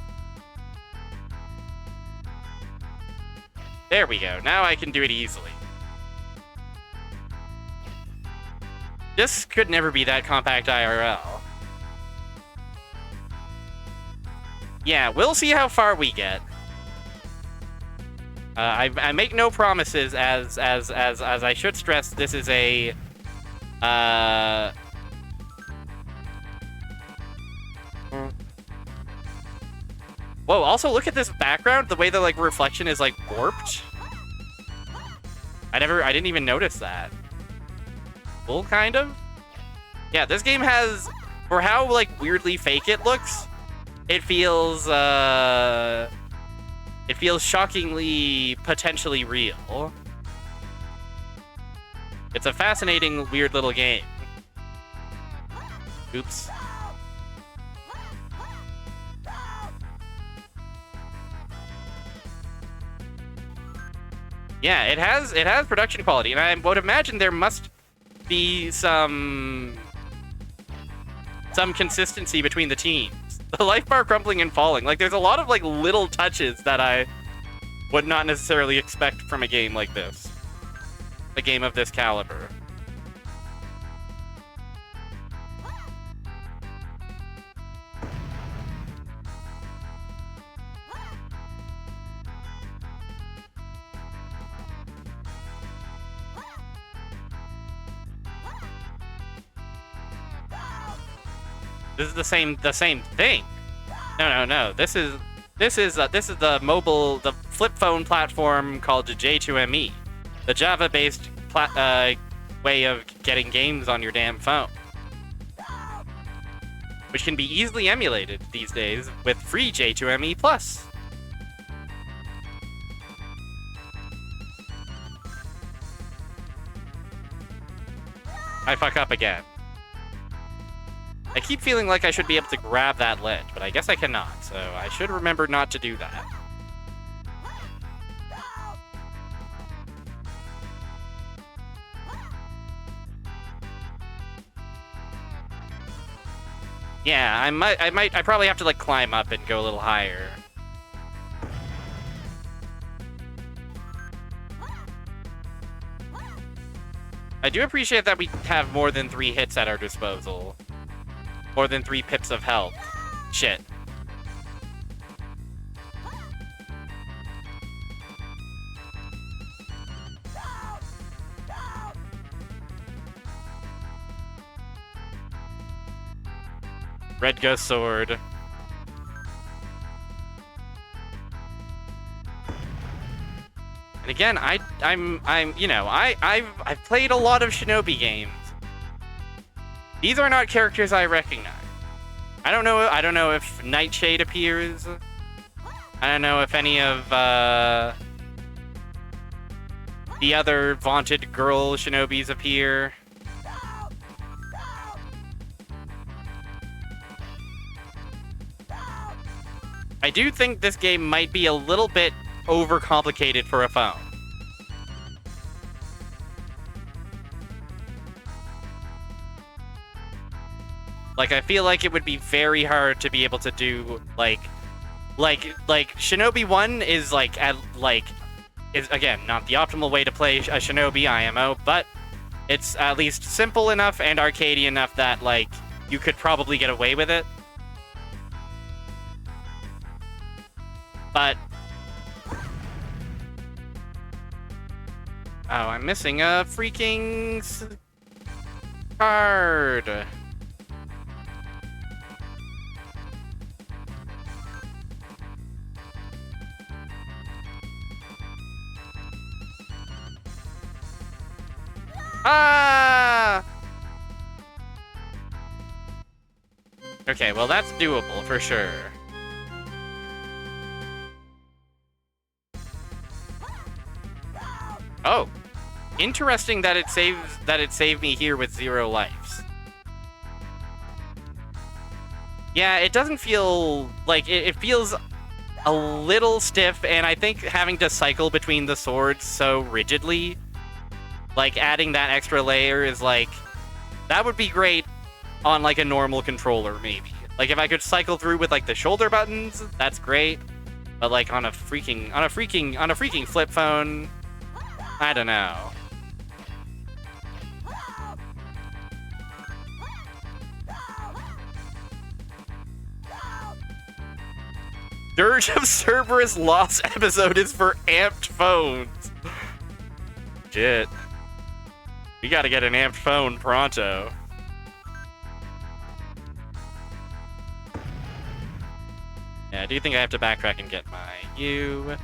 There we go. Now I can do it easily. This could never be that compact IRL. Yeah, we'll see how far we get. I make no promises, as I should stress. This is a Whoa! Also, look at this background. The way the reflection is warped. I didn't even notice that. Cool, kind of. Yeah, this game has, for how weirdly fake it looks, it feels shockingly potentially real. It's a fascinating, weird little game. Oops. Yeah, it has production quality, and I would imagine there must be some consistency between the teams. The life bar crumpling and falling, like there's a lot of like little touches that I would not necessarily expect from a game like this, a game of this caliber. This is the same thing. No. This is the mobile, the flip phone platform called J2ME, the Java-based way of getting games on your damn phone, which can be easily emulated these days with free J2ME Plus. I fuck up again. I keep feeling like I should be able to grab that ledge, but I guess I cannot, so I should remember not to do that. Yeah, I probably have to like climb up and go a little higher. I do appreciate that we have more than 3 hits at our disposal. More than 3 pips of health. Shit. Red Ghost Sword. And again, I'm you know, I've played a lot of Shinobi games. These are not characters I recognize. I don't know if Nightshade appears. I don't know if any of the other vaunted girl Shinobis appear. I do think this game might be a little bit overcomplicated for a phone. Like, I feel like it would be very hard to be able to do, like Shinobi 1 is, is, again, not the optimal way to play a Shinobi IMO, but it's at least simple enough and arcadey enough that, like, you could probably get away with it. But... oh, I'm missing a freaking card. Ah! Okay, well that's doable for sure. Oh, interesting that it saved me here with 0 lives. Yeah, it doesn't feel like it feels a little stiff, and I think having to cycle between the swords so rigidly, like adding that extra layer is like, that would be great on like a normal controller maybe. Like if I could cycle through with like the shoulder buttons, that's great. But like on a freaking flip phone, I don't know. Dirge of Cerberus Lost episode is for amped phones. Shit. We gotta get an amped phone pronto. Yeah, I do think I have to backtrack and get my U.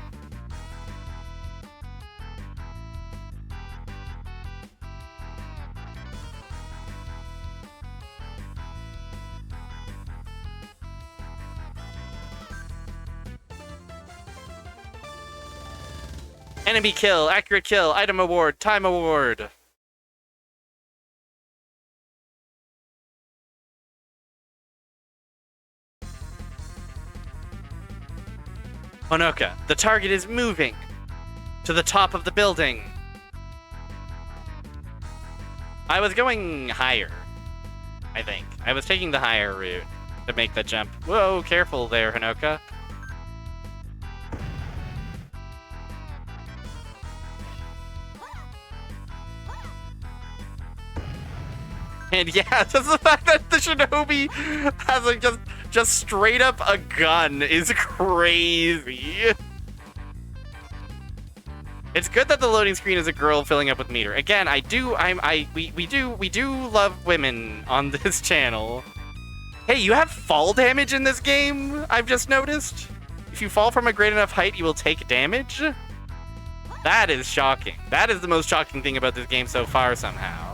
Enemy kill, accurate kill, item award, time award. Honoka, the target is moving to the top of the building. I was going higher, I think. I was taking the higher route to make the jump. Whoa, careful there, Honoka. And yeah, just the fact that the shinobi has like just straight up a gun is crazy. It's good that the loading screen is a girl filling up with meter. Again, we do love women on this channel. Hey, you have fall damage in this game, I've just noticed. If you fall from a great enough height, you will take damage. That is shocking. That is the most shocking thing about this game so far somehow.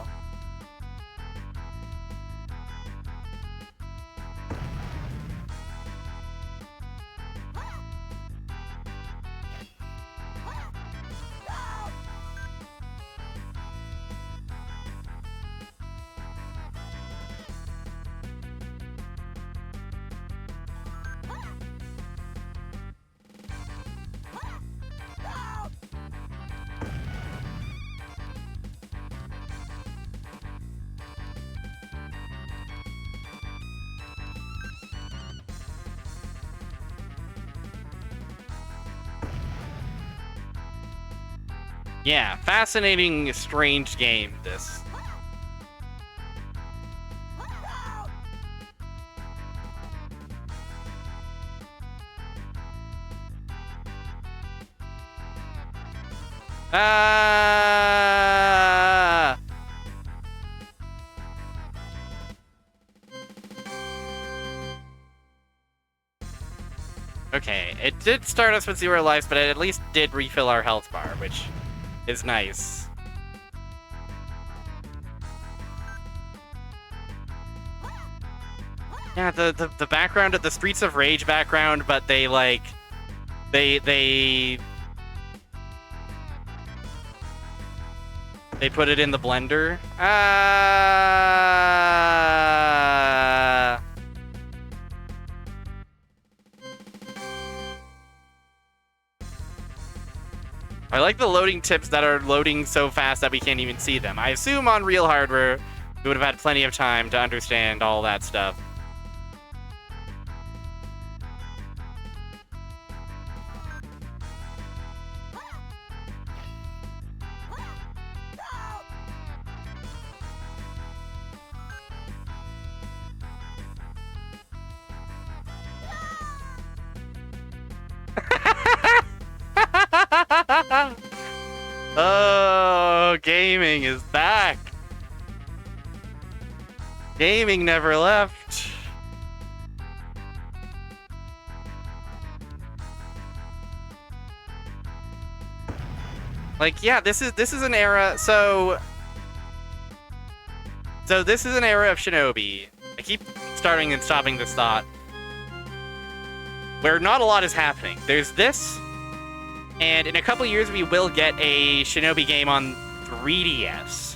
Yeah, fascinating, strange game, this. Ah! Okay, it did start us with 0 lives, but it at least did refill our health bar, which is nice. Yeah, the background of the Streets of Rage background, but they like they put it in the blender. I like the loading tips that are loading so fast that we can't even see them. I assume on real hardware, we would have had plenty of time to understand all that stuff. Oh, gaming is back. Gaming never left. Like, yeah, this is an era. So this is an era of Shinobi. I keep starting and stopping this thought, where not a lot is happening. There's this. And in a couple years, we will get a Shinobi game on 3DS.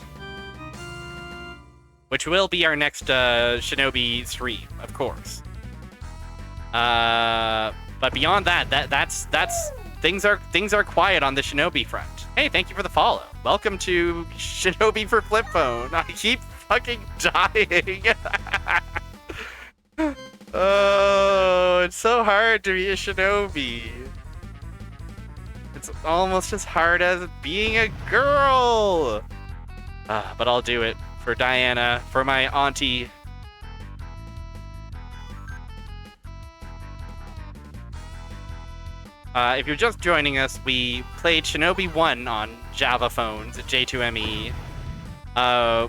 Which will be our next Shinobi stream, of course. But beyond that, that's things are quiet on the Shinobi front. Hey, thank you for the follow. Welcome to Shinobi for Flip Phone. I keep fucking dying. Oh, it's so hard to be a Shinobi. It's almost as hard as being a girl. But I'll do it for Diana, for my auntie. If you're just joining us, we played Shinobi 1 on Java phones at J2ME,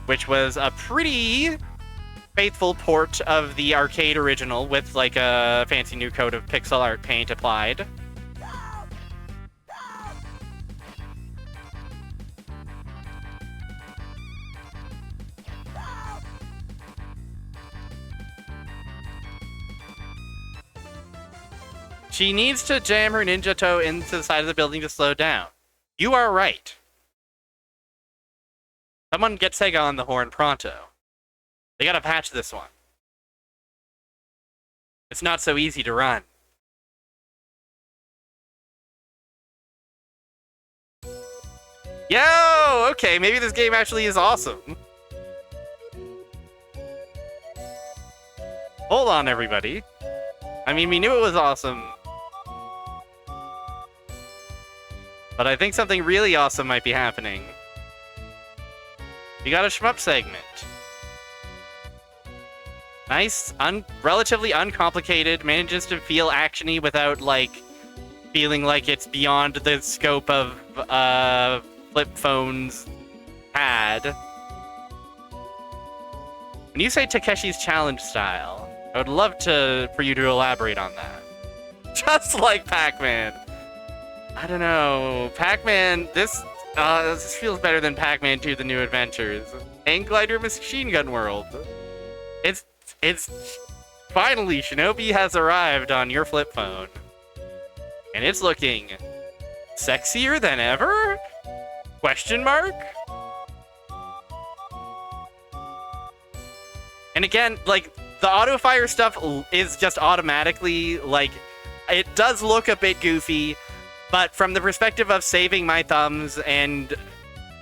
which was a pretty faithful port of the arcade original with like a fancy new coat of pixel art paint applied. She needs to jam her ninja toe into the side of the building to slow down. You are right. Someone get Sega on the horn pronto. They gotta patch this one. It's not so easy to run. Yo! Okay, maybe this game actually is awesome. Hold on, everybody. I mean, we knew it was awesome. But I think something really awesome might be happening. We got a shmup segment. Nice, relatively uncomplicated, manages to feel actiony without, like, feeling like it's beyond the scope of, flip phone's pad. When you say Takeshi's challenge style, I would love for you to elaborate on that. Just like Pac-Man. I don't know. Pac-Man, this feels better than Pac-Man 2: The New Adventures. Hang Glider Machine Gun World. It's finally, Shinobi has arrived on your flip phone. And it's looking sexier than ever? Question mark? And again, like, the auto-fire stuff is just automatically, like, it does look a bit goofy, but from the perspective of saving my thumbs and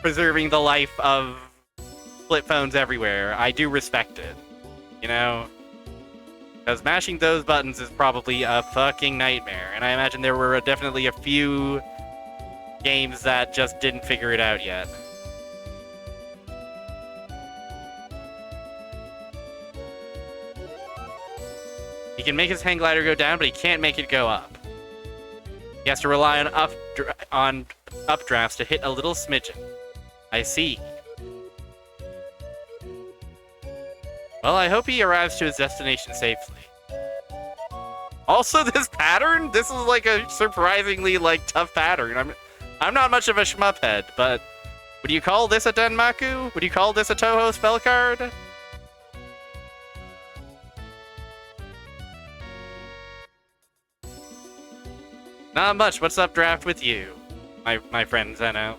preserving the life of flip phones everywhere, I do respect it. You know? Because mashing those buttons is probably a fucking nightmare, and I imagine there were definitely a few games that just didn't figure it out yet. He can make his hang glider go down, but he can't make it go up. He has to rely on updrafts to hit a little smidgen. I see. Well, I hope he arrives to his destination safely. Also, this pattern? This is like a surprisingly, like, tough pattern. I'm not much of a shmup head, but would you call this a Denmaku? Would you call this a Toho spell card? Not much. What's up, draft, with you, my friend Zeno?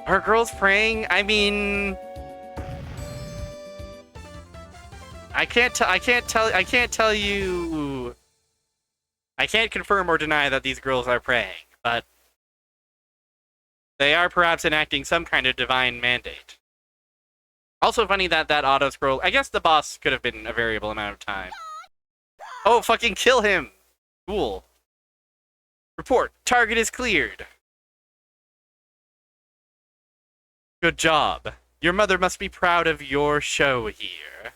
Are girls praying? I mean, I can't tell you. I can't confirm or deny that these girls are praying, but they are perhaps enacting some kind of divine mandate. Also funny that auto scroll. I guess the boss could have been a variable amount of time. Oh, fucking kill him! Cool. Report. Target is cleared. Good job. Your mother must be proud of your show here.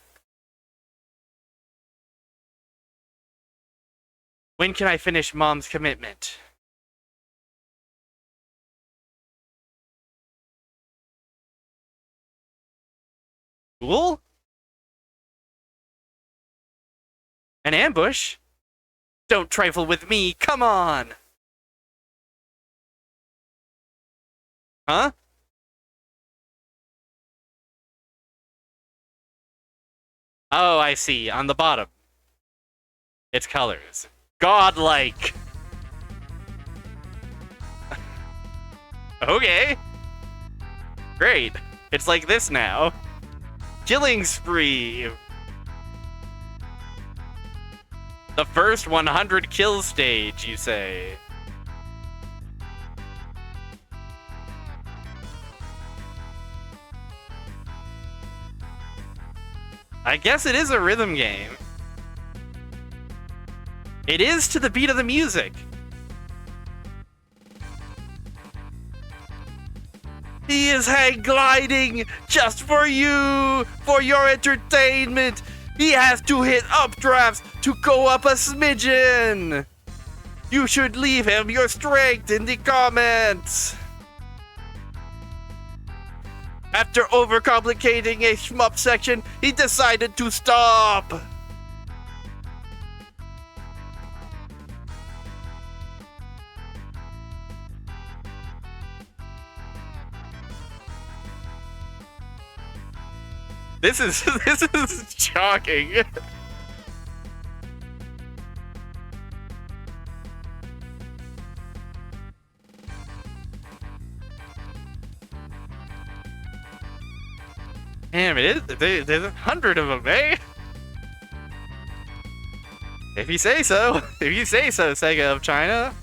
When can I finish Mom's commitment? Cool? An ambush? Don't trifle with me, come on! Huh? Oh, I see. On the bottom. It's colors. Godlike! Okay. Great. It's like this now. Killing spree! The first 100 kill stage, you say? I guess it is a rhythm game. It is to the beat of the music. He is hang gliding just for you, for your entertainment. He has to hit updrafts to go up a smidgen. You should leave him your strength in the comments. After overcomplicating a shmup section, he decided to stop. This is shocking. Damn, there's 100 of them, eh? If you say so. If you say so, Sega of China.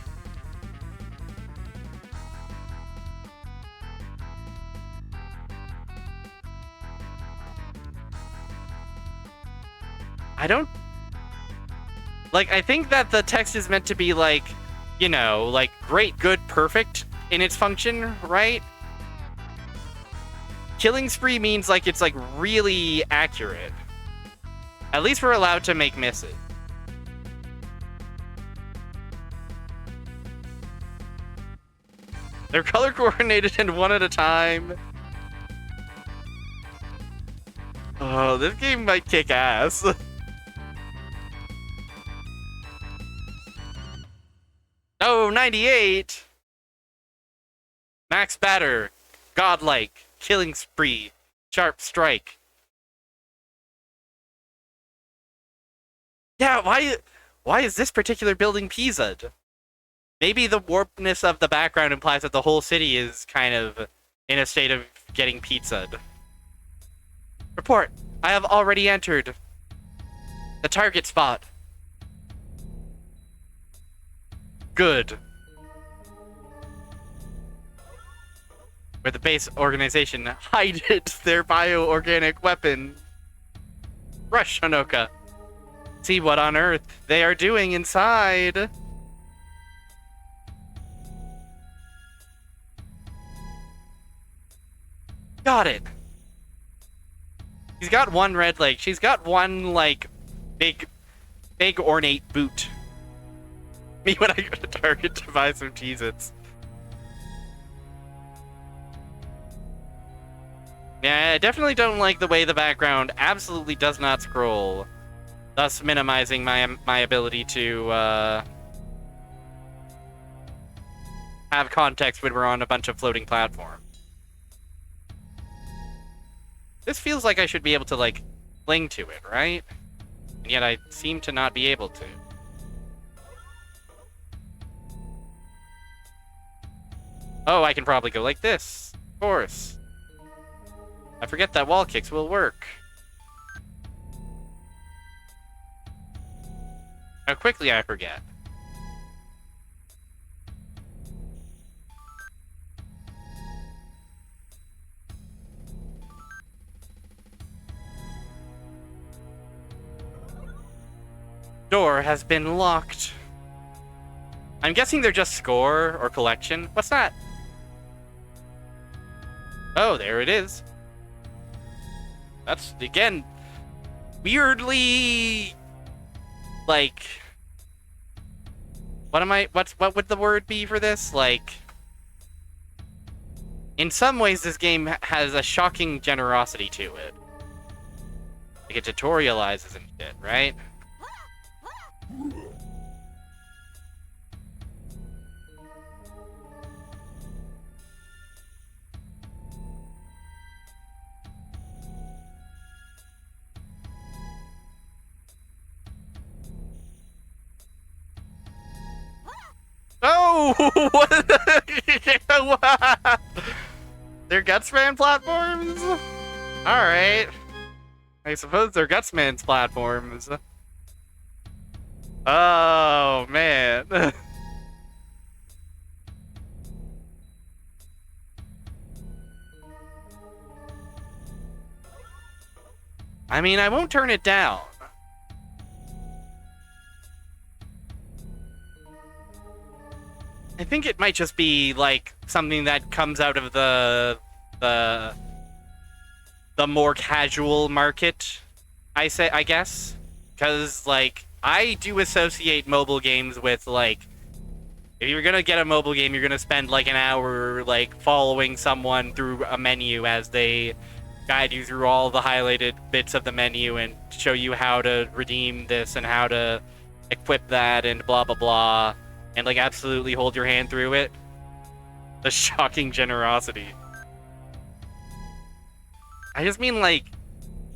I don't... Like, I think that the text is meant to be, like, you know, like, great, good, perfect in its function, right? Killing spree means, like, it's, like, really accurate. At least we're allowed to make misses. They're color coordinated and one at a time. Oh, this game might kick ass. Oh, 98! Max batter, godlike, killing spree, sharp strike. Yeah, why is this particular building pizzaed? Maybe the warpness of the background implies that the whole city is kind of in a state of getting pizzaed. Report, I have already entered the target spot. Good. Where the base organization hided their bioorganic weapon. Rush, Honoka. See what on earth they are doing inside. Got it. He's got one red leg. She's got one, like, big ornate boot. Me when I go to Target to buy some Cheez-Its. Yeah, I definitely don't like the way the background absolutely does not scroll, thus minimizing my ability to have context when we're on a bunch of floating platforms. This feels like I should be able to, like, cling to it, right? And yet I seem to not be able to. Oh, I can probably go like this. Of course. I forget that wall kicks will work. How quickly I forget. Door has been locked. I'm guessing they're just score or collection. What's that? Oh, there it is. That's, again, weirdly, like, what would the word be for this? Like, in some ways this game has a shocking generosity to it. Like, it tutorializes and shit, right? Oh! What? They're Gutsman platforms? Alright. I suppose they're Gutsman's platforms. Oh, man. I mean, I won't turn it down. I think it might just be, like, something that comes out of the more casual market, I guess. Because, like, I do associate mobile games with, like, if you're gonna get a mobile game, you're gonna spend, like, an hour, like, following someone through a menu as they guide you through all the highlighted bits of the menu and show you how to redeem this and how to equip that and blah, blah, blah. And, like, absolutely hold your hand through it. The shocking generosity. I just mean, like,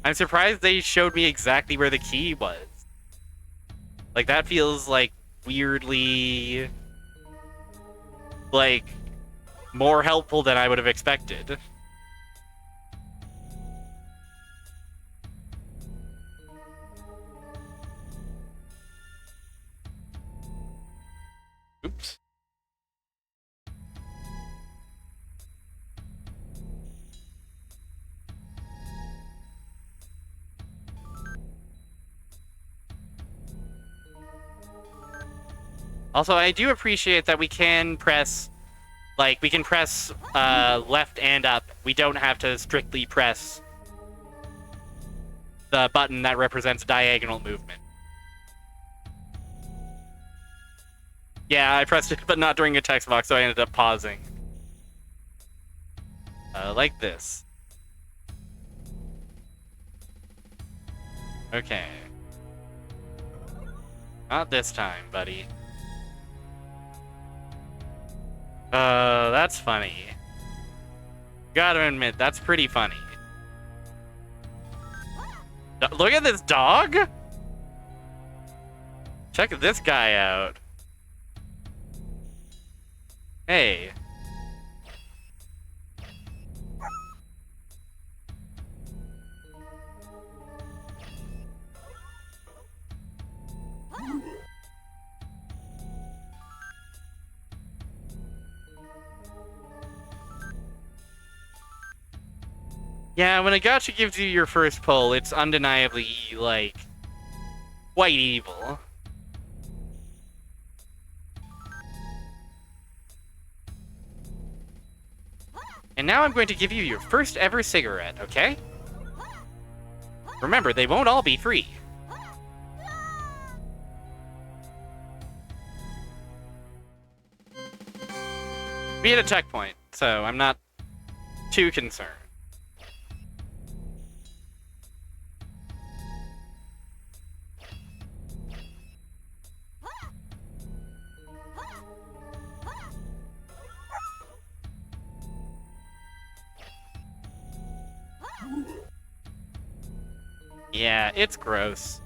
I'm surprised they showed me exactly where the key was. Like, that feels, like, weirdly, like, more helpful than I would have expected. Also, I do appreciate that we can press, like, we can press left and up. We don't have to strictly press the button that represents diagonal movement. Yeah, I pressed it, but not during a text box, so I ended up pausing. Like this. Okay. Not this time, buddy. That's funny. Gotta admit, that's pretty funny. Look at this dog! Check this guy out. Hey. Yeah, when a gacha gives you your first pull, it's undeniably, like, quite evil. And now I'm going to give you your first ever cigarette, okay? Remember, they won't all be free. We hit a checkpoint, so I'm not too concerned. Yeah, it's gross.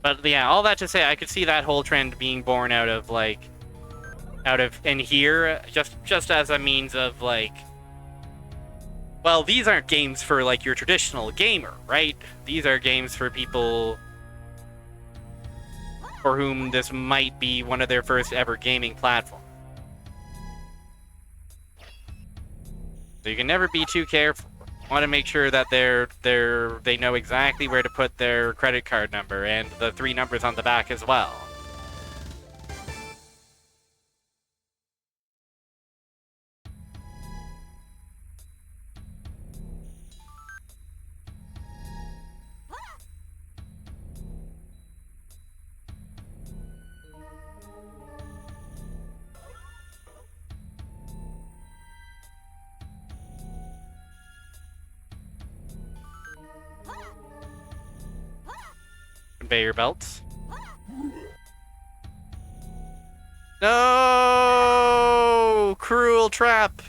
But yeah, all that to say, I could see that whole trend being born out of, like, in here, just as a means of, like, well, these aren't games for, like, your traditional gamer, right? These are games for people for whom this might be one of their first ever gaming platforms. So you can never be too careful. Want to make sure that they know exactly where to put their credit card number and the 3 numbers on the back as well. Conveyor belts. No! Cruel trap!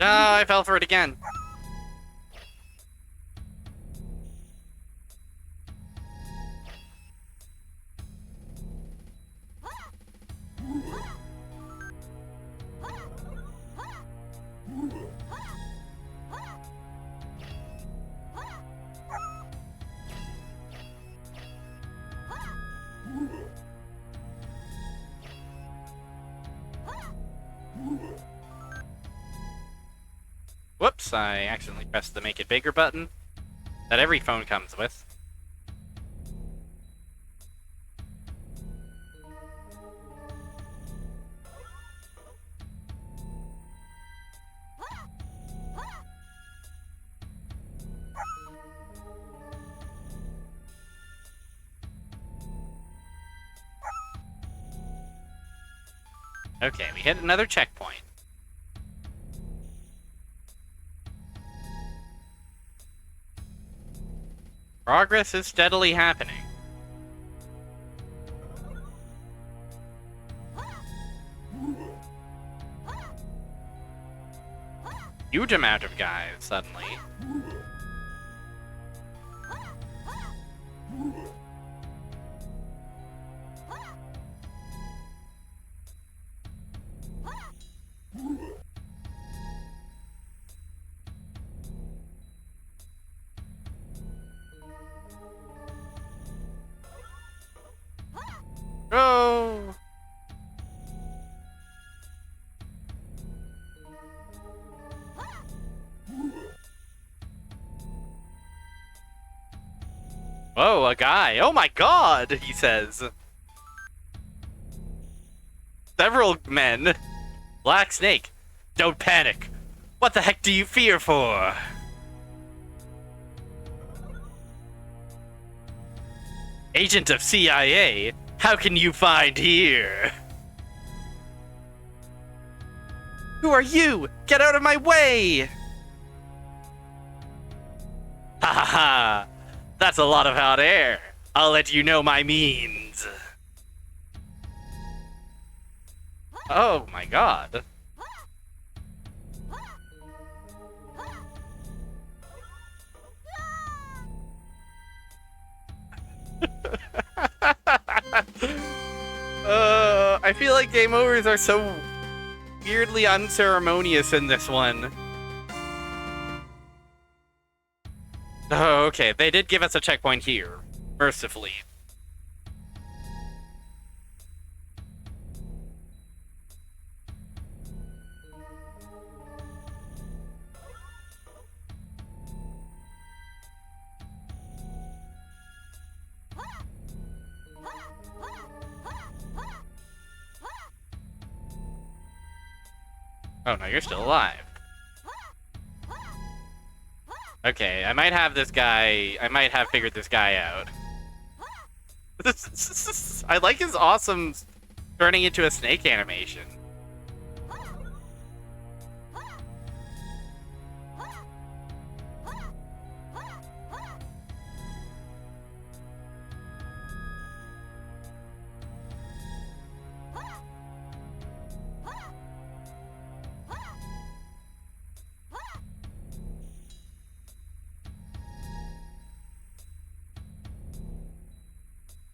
No, I fell for it again. Whoops, I accidentally pressed the make it bigger button that every phone comes with. Okay, we hit another checkpoint. Progress is steadily happening. Huge amount of guys, suddenly. Oh! Whoa, a guy. Oh my god, he says. Several men. Black Snake. Don't panic. What the heck do you fear for? Agent of CIA? How can you find here? Who are you? Get out of my way! Ha ha ha! That's a lot of hot air. I'll let you know my means. Oh my god. I feel like game overs are so weirdly unceremonious in this one. Oh, okay. They did give us a checkpoint here, mercifully. Oh no, you're still alive. Okay, I might have this guy. I might have figured this guy out. I like his awesome turning into a snake animation.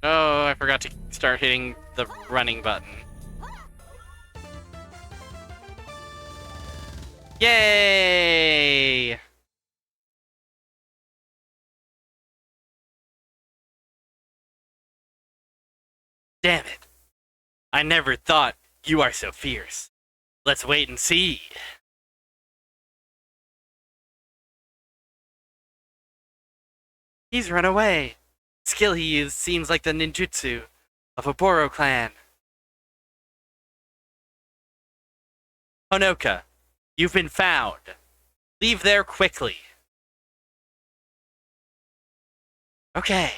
Oh, I forgot to start hitting the running button. Yay! Damn it. I never thought you are so fierce. Let's wait and see. He's run away. Skill he used seems like the ninjutsu of a Boro clan. Honoka, you've been found. Leave there quickly. Okay.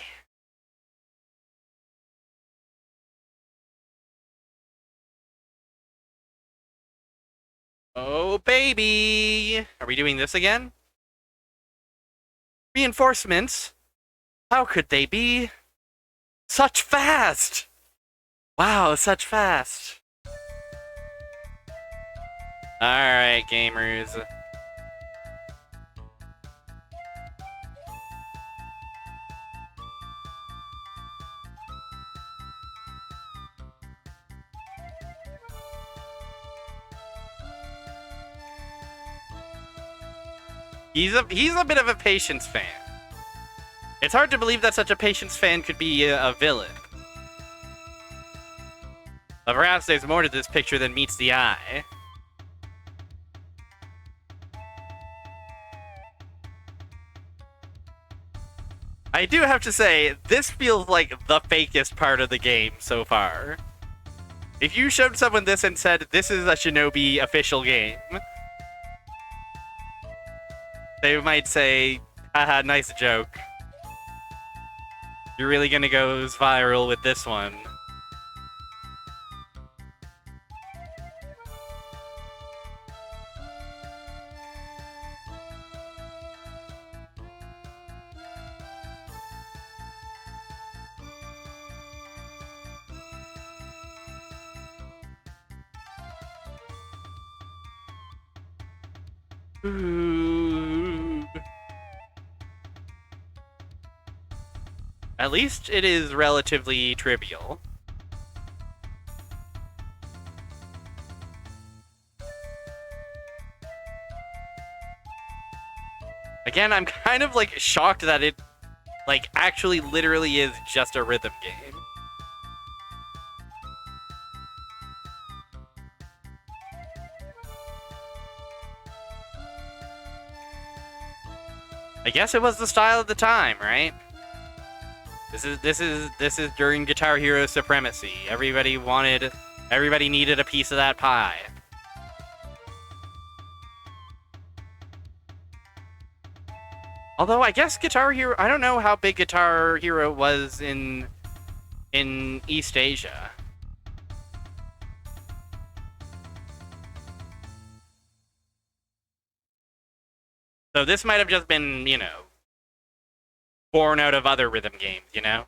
Oh, baby! Are we doing this again? Reinforcements? How could they be such fast? Wow, such fast. Alright, gamers. He's a bit of a Patience fan. It's hard to believe that such a Patience fan could be a villain. But perhaps there's more to this picture than meets the eye. I do have to say, this feels like the fakest part of the game so far. If you showed someone this and said, this is a Shinobi official game, they might say, haha, nice joke. You're really gonna go viral with this one. Ooh. At least it is relatively trivial. Again, I'm kind of like shocked that it like actually literally is just a rhythm game. I guess it was the style of the time, right? This is during Guitar Hero supremacy. Everybody needed a piece of that pie. Although I guess Guitar Hero, I don't know how big Guitar Hero was in East Asia. So this might have just been, you know, born out of other rhythm games, you know?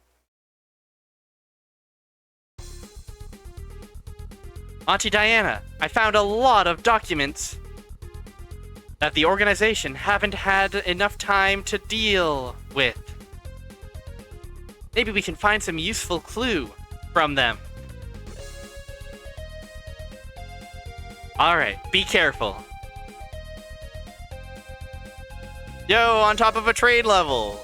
Auntie Diana, I found a lot of documents that the organization haven't had enough time to deal with. Maybe we can find some useful clue from them. Alright, be careful. Yo, on top of a trade level.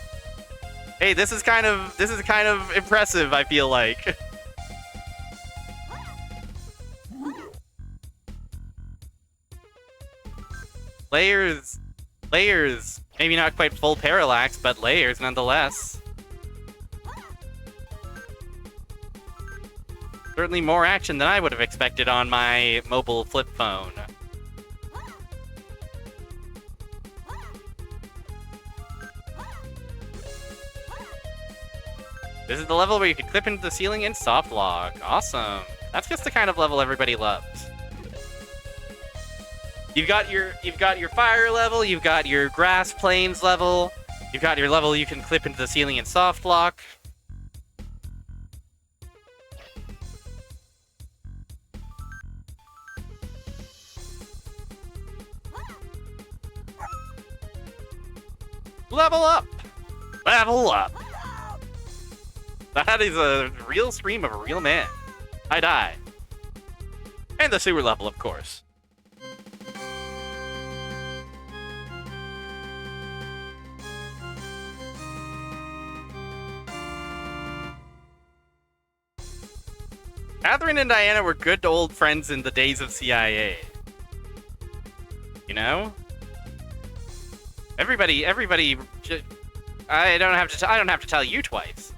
Hey, this is kind of impressive, I feel like. Layers. Maybe not quite full parallax, but layers nonetheless. Certainly more action than I would have expected on my mobile flip phone. This is the level where you can clip into the ceiling and soft lock. Awesome. That's just the kind of level everybody loves. You've got your fire level, you've got your grass plains level, you've got your level you can clip into the ceiling and soft lock. Level up! Level up! That is a real scream of a real man. I die. And the sewer level, of course. Catherine and Diana were good old friends in the days of CIA. You know? Everybody, I don't have to tell you twice.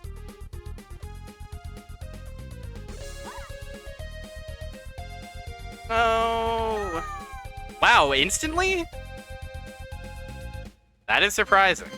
Oh. Wow, instantly? That is surprising.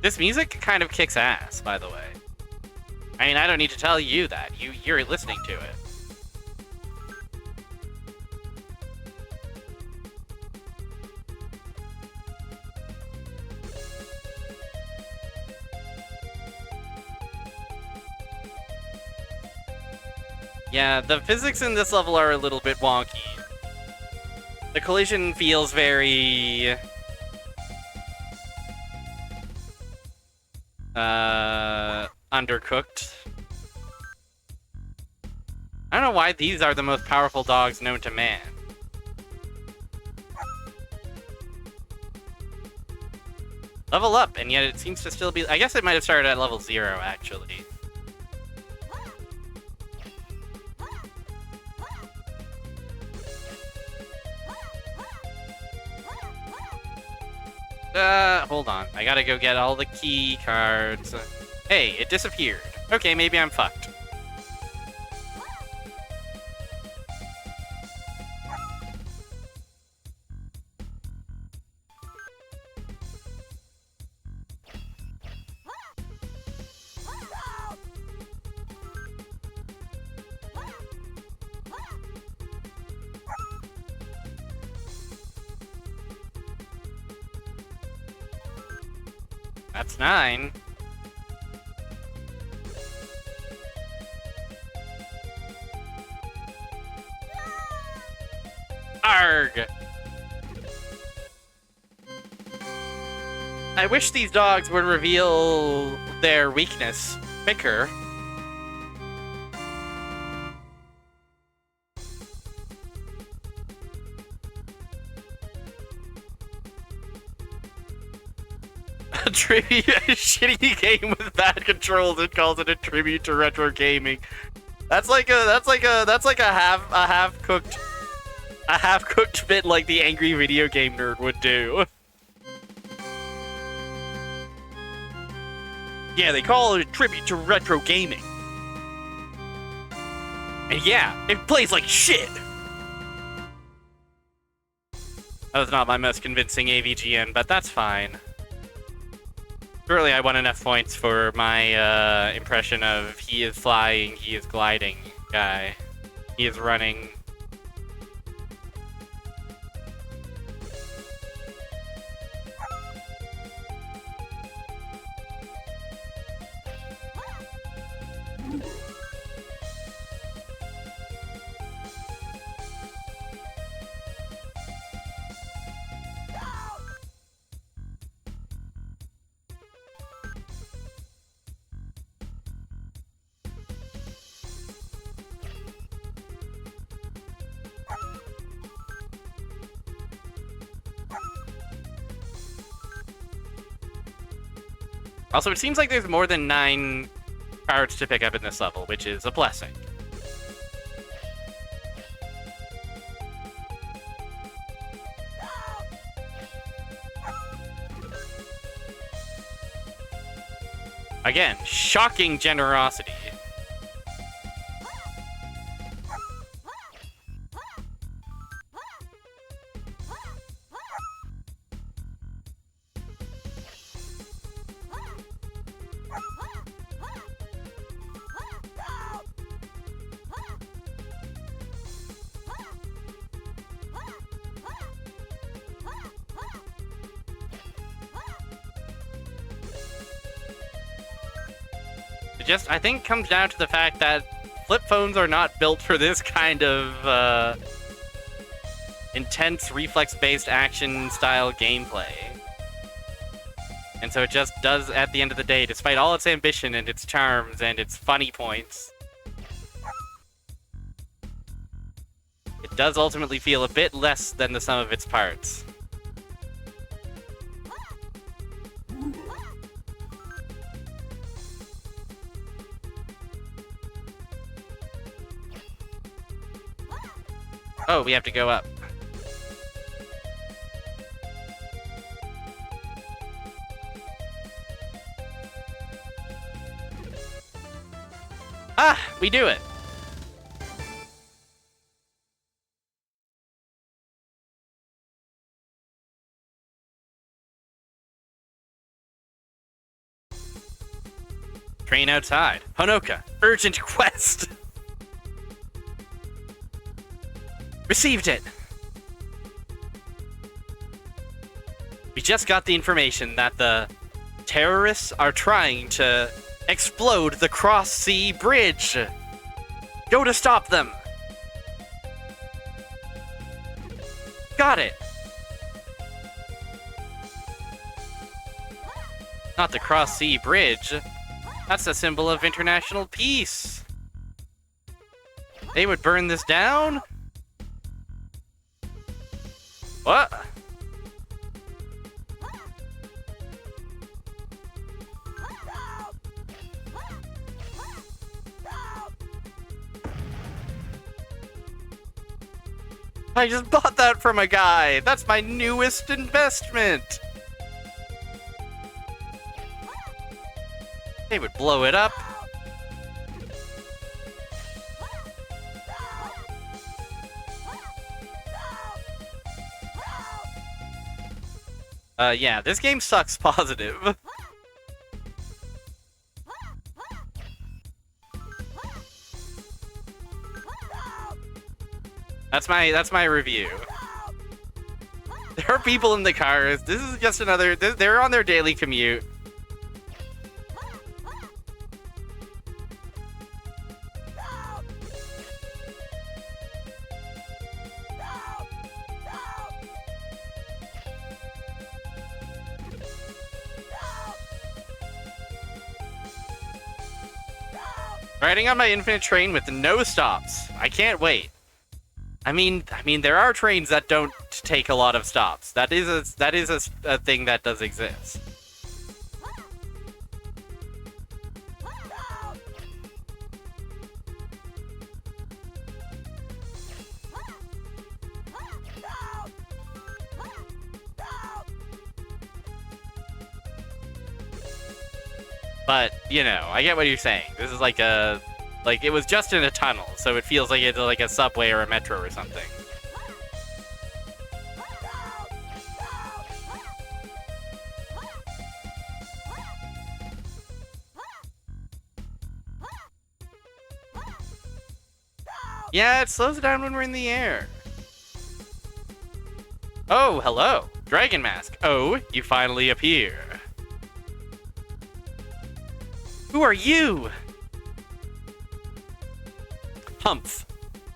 This music kind of kicks ass, by the way. I mean, I don't need to tell you that. You're listening to it. Yeah, the physics in this level are a little bit wonky. The collision feels very... undercooked. I don't know why these are the most powerful dogs known to man. Level up, and yet it seems to still be... I guess it might have started at level 0, actually. Hold on. I gotta go get all the key cards. Hey, it disappeared. Okay, maybe I'm fucked. That's 9. Arg! I wish these dogs would reveal their weakness quicker. A shitty game with bad controls and calls it a tribute to retro gaming. That's like a half cooked bit like the angry video game nerd would do. Yeah, they call it a tribute to retro gaming. And yeah, it plays like shit. That was not my most convincing AVGN, but that's fine. Surely I won enough points for my impression of he is flying, he is gliding guy. He is running. Also, it seems like there's more than 9 cards to pick up in this level, which is a blessing. Again, shocking generosity. I think comes down to the fact that flip phones are not built for this kind of intense reflex-based action-style gameplay. And so it just does, at the end of the day, despite all its ambition and its charms and its funny points, it does ultimately feel a bit less than the sum of its parts. Oh, we have to go up. Ah, we do it. Train outside. Honoka, urgent quest. Received it! We just got the information that the terrorists are trying to explode the cross-sea bridge. Go to stop them! Got it! Not the cross-sea bridge. That's a symbol of international peace. They would burn this down? What? I just bought that from a guy. That's my newest investment. They would blow it up. Yeah, this game sucks positive. That's my review. There are people in the cars. This is just another... They're on their daily commute. Riding on my infinite train with no stops. I can't wait. I mean, there are trains that don't take a lot of stops. That is a thing that does exist. But, you know, I get what you're saying. This is like a... Like, it was just in a tunnel, so it feels like it's like a subway or a metro or something. Yeah, it slows down when we're in the air. Oh, hello. Dragon Mask. Oh, you finally appear. Who are you? Humph.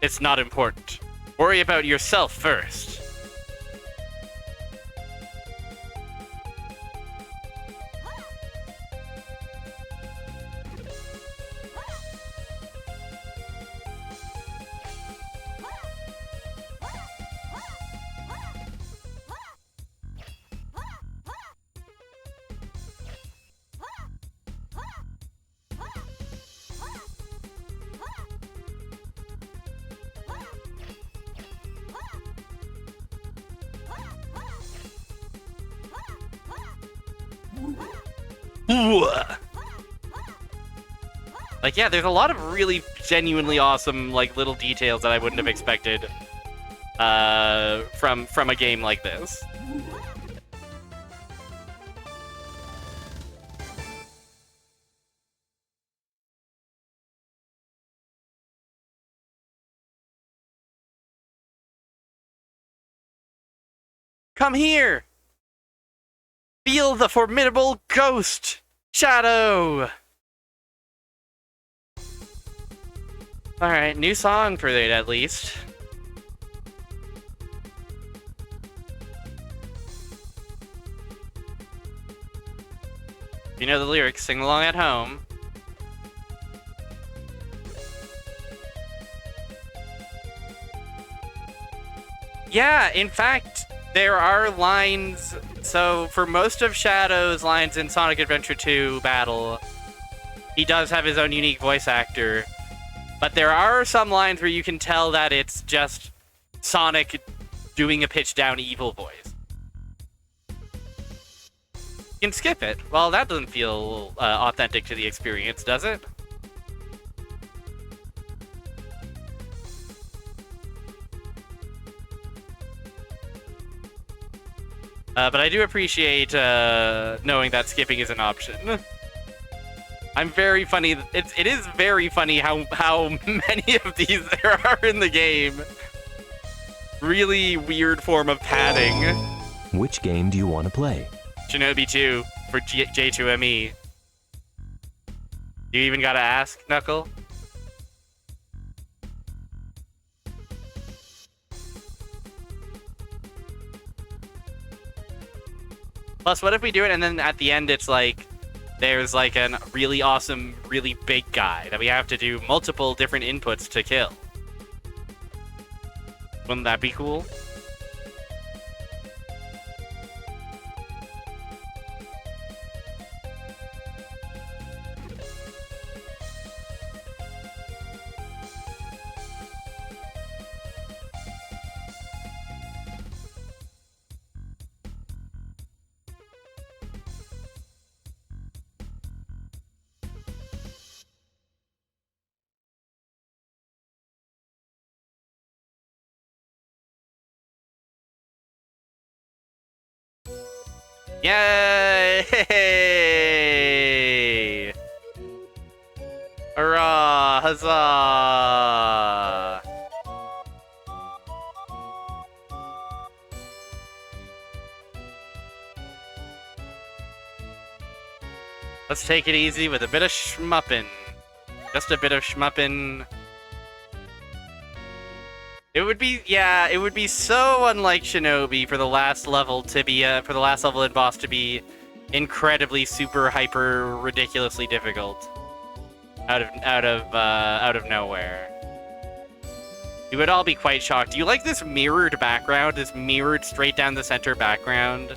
It's not important. Worry about yourself first. Like, yeah, there's a lot of really genuinely awesome, like, little details that I wouldn't have expected from a game like this. Come here! Feel the formidable ghost! Shadow! Alright, new song for it at least. If you know the lyrics, sing along at home. Yeah, in fact, there are lines... So, for most of Shadow's lines in Sonic Adventure 2 Battle, he does have his own unique voice actor. But there are some lines where you can tell that it's just Sonic doing a pitch-down evil voice. You can skip it. Well, that doesn't feel authentic to the experience, does it? But I do appreciate knowing that skipping is an option. I'm very funny. It is very funny how many of these there are in the game. Really weird form of padding. Which game do you want to play? Shinobi 2 for J2ME. You even gotta ask, Knuckle? Plus, what if we do it and then at the end it's like, there's like a really awesome, really big guy that we have to do multiple different inputs to kill? Wouldn't that be cool? Yay! Hurrah! Huzzah! Let's take it easy with a bit of shmuppin'. Just a bit of shmuppin'. It would be, yeah, it would be so unlike Shinobi for the last level to be, for the last level and boss to be incredibly, super, hyper, ridiculously difficult. Out of nowhere. You would all be quite shocked. Do you like this mirrored background? This mirrored straight down the center background?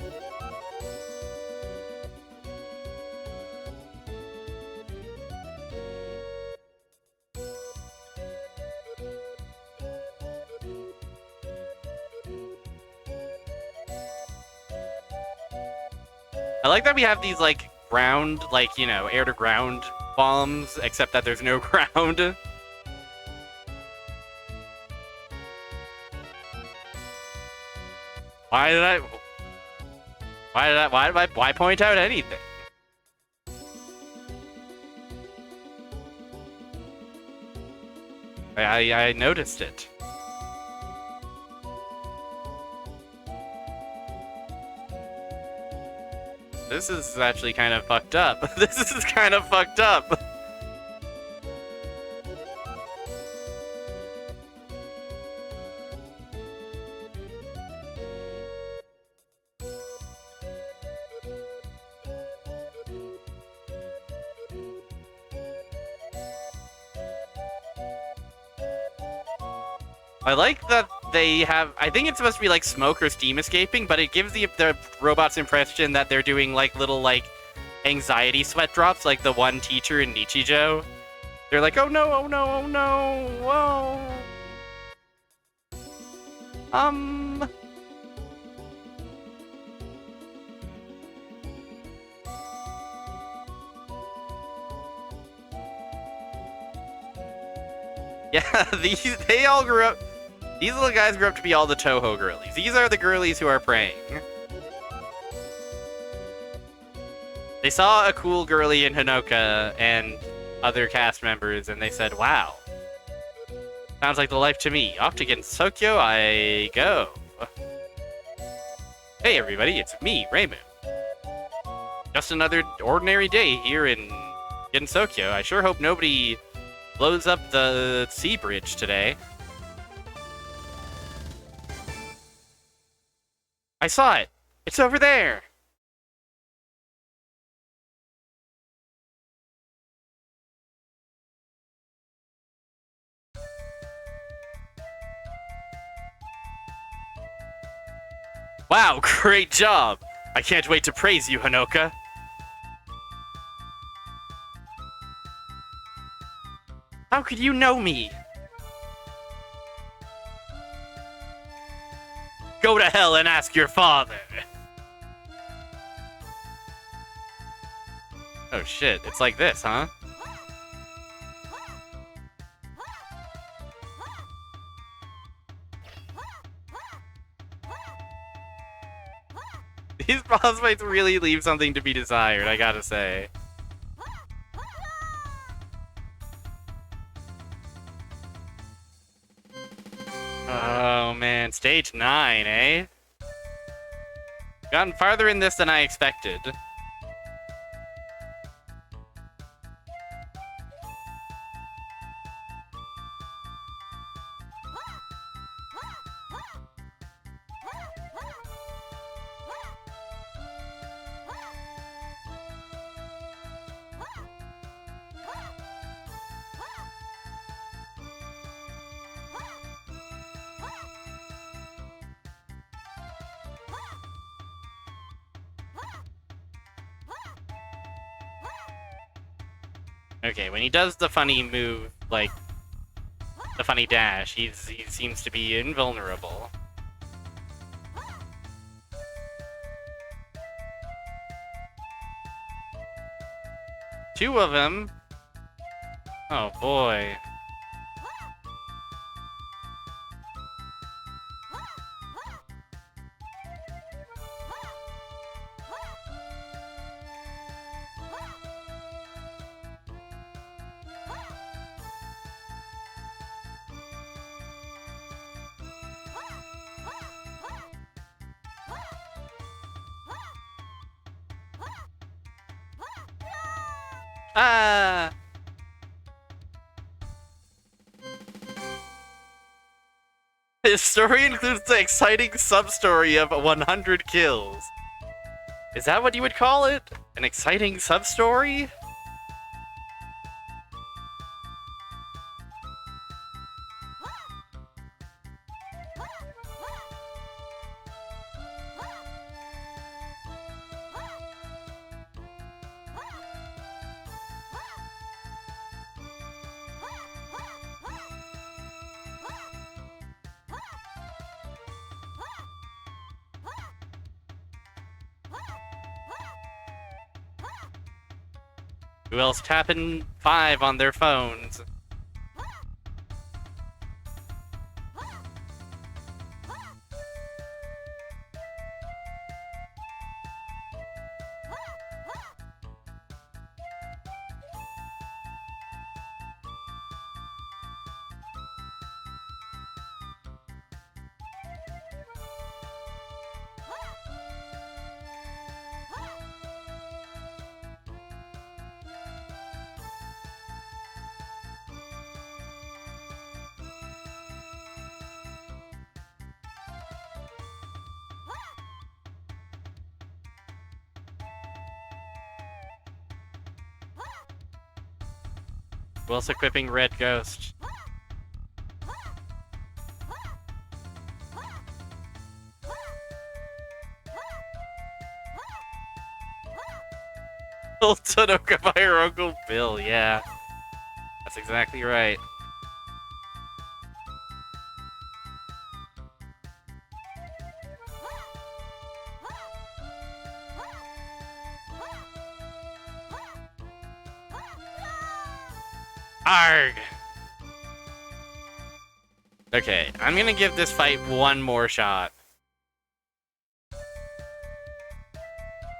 I like that we have these, like, ground, like, you know, air-to-ground bombs, except that there's no ground. Why point out anything? I noticed it. This is actually kind of fucked up. This is kind of fucked up. I like that they have, I think it's supposed to be like smoke or steam escaping, but it gives the robots impression that they're doing like little like anxiety sweat drops, like the one teacher in Nichijou. They're like, oh no, oh no, oh no, whoa. Yeah, they all grew up. These little guys grew up to be all the Toho girlies. These are the girlies who are praying. They saw a cool girly in Hinoka and other cast members, and they said, wow. Sounds like the life to me. Off to Gensokyo I go. Hey everybody, it's me, Raymond. Just another ordinary day here in Gensokyo. I sure hope nobody blows up the sea bridge today. I saw it. It's over there. Wow, great job. I can't wait to praise you, Hinoka. How could you know me? Go to hell and ask your father. Oh shit, it's like this, huh? These boss fights really leave something to be desired, I gotta say. Oh man, stage 9, eh? Gotten farther in this than I expected. Okay, when he does the funny move, like, the funny dash, he seems to be invulnerable. Two of them? Oh boy. Ah! His story includes the exciting sub-story of 100 kills. Is that what you would call it? An exciting sub-story? Who else tapping 5 on their phones? Who else equipping Red Ghost? Old Sudoku by her Uncle Bill, yeah. That's exactly right. Arg! Okay, I'm gonna give this fight one more shot.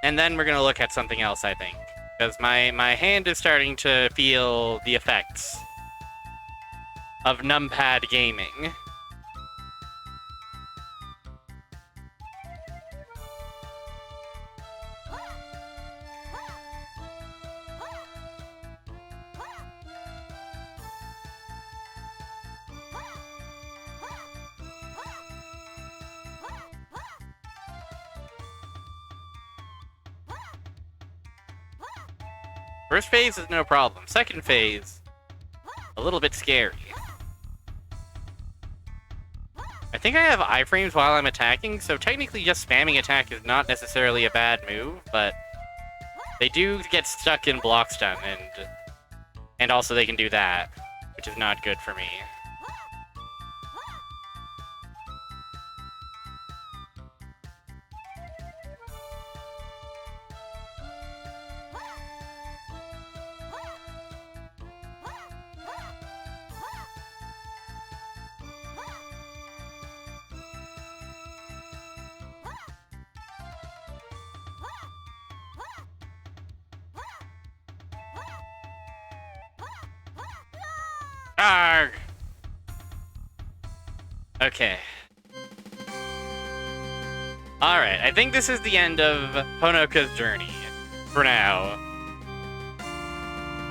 And then we're gonna look at something else, I think. Because my hand is starting to feel the effects of numpad gaming. First phase is no problem. Second phase, a little bit scary. I think I have iframes while I'm attacking, so technically just spamming attack is not necessarily a bad move, but they do get stuck in block stun, and also they can do that, which is not good for me. Arg! Okay. Alright, I think this is the end of Honoka's journey. For now.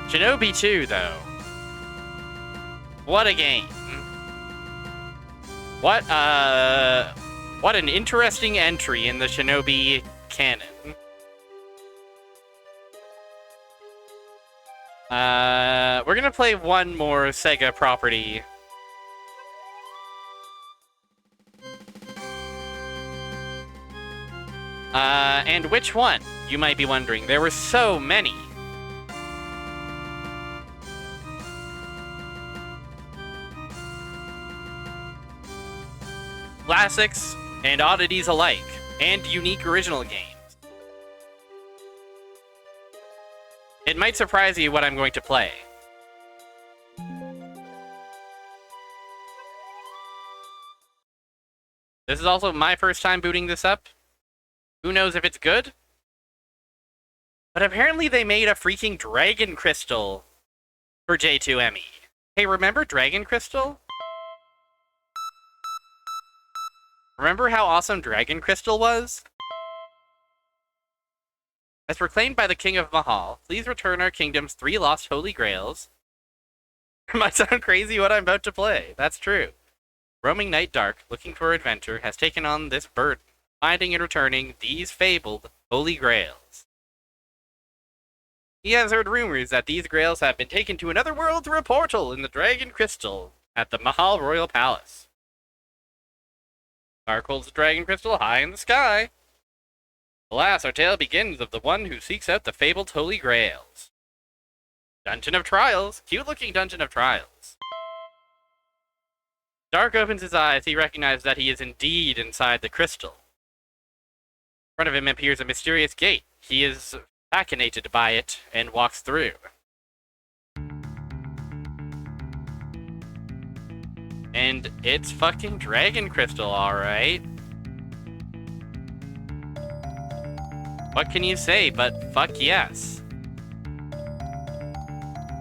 Shinobi 2, though. What a game. What an interesting entry in the Shinobi canon. We're gonna play one more Sega property. And which one? You might be wondering. There were so many. Classics and oddities alike, and unique original games. It might surprise you what I'm going to play. This is also my first time booting this up. Who knows if it's good? But apparently they made a freaking Dragon Crystal for J2ME. Hey, remember Dragon Crystal? Remember how awesome Dragon Crystal was? As proclaimed by the King of Mahal, please return our kingdom's 3 lost holy grails. Might sound crazy what I'm about to play. That's true. Roaming Night Dark, looking for adventure, has taken on this burden, finding and returning these fabled holy grails. He has heard rumors that these grails have been taken to another world through a portal in the Dragon Crystal at the Mahal Royal Palace. Dark holds the Dragon Crystal high in the sky. Alas, our tale begins of the one who seeks out the fabled holy grails. Dungeon of Trials. Cute-looking Dungeon of Trials. Dark opens his eyes. He recognizes that he is indeed inside the crystal. In front of him appears a mysterious gate. He is fascinated by it and walks through. And it's fucking Dragon Crystal, alright. What can you say but fuck yes?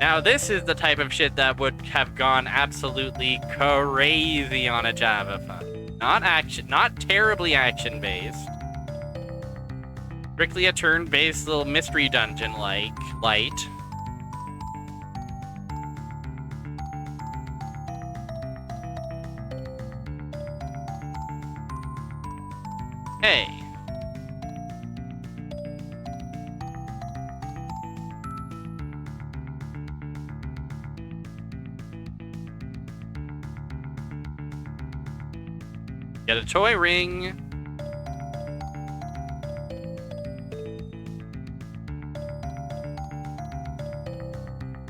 Now this is the type of shit that would have gone absolutely crazy on a Java fun. Not terribly action-based. Strictly a turn-based little mystery dungeon like light. Hey. Get a toy ring.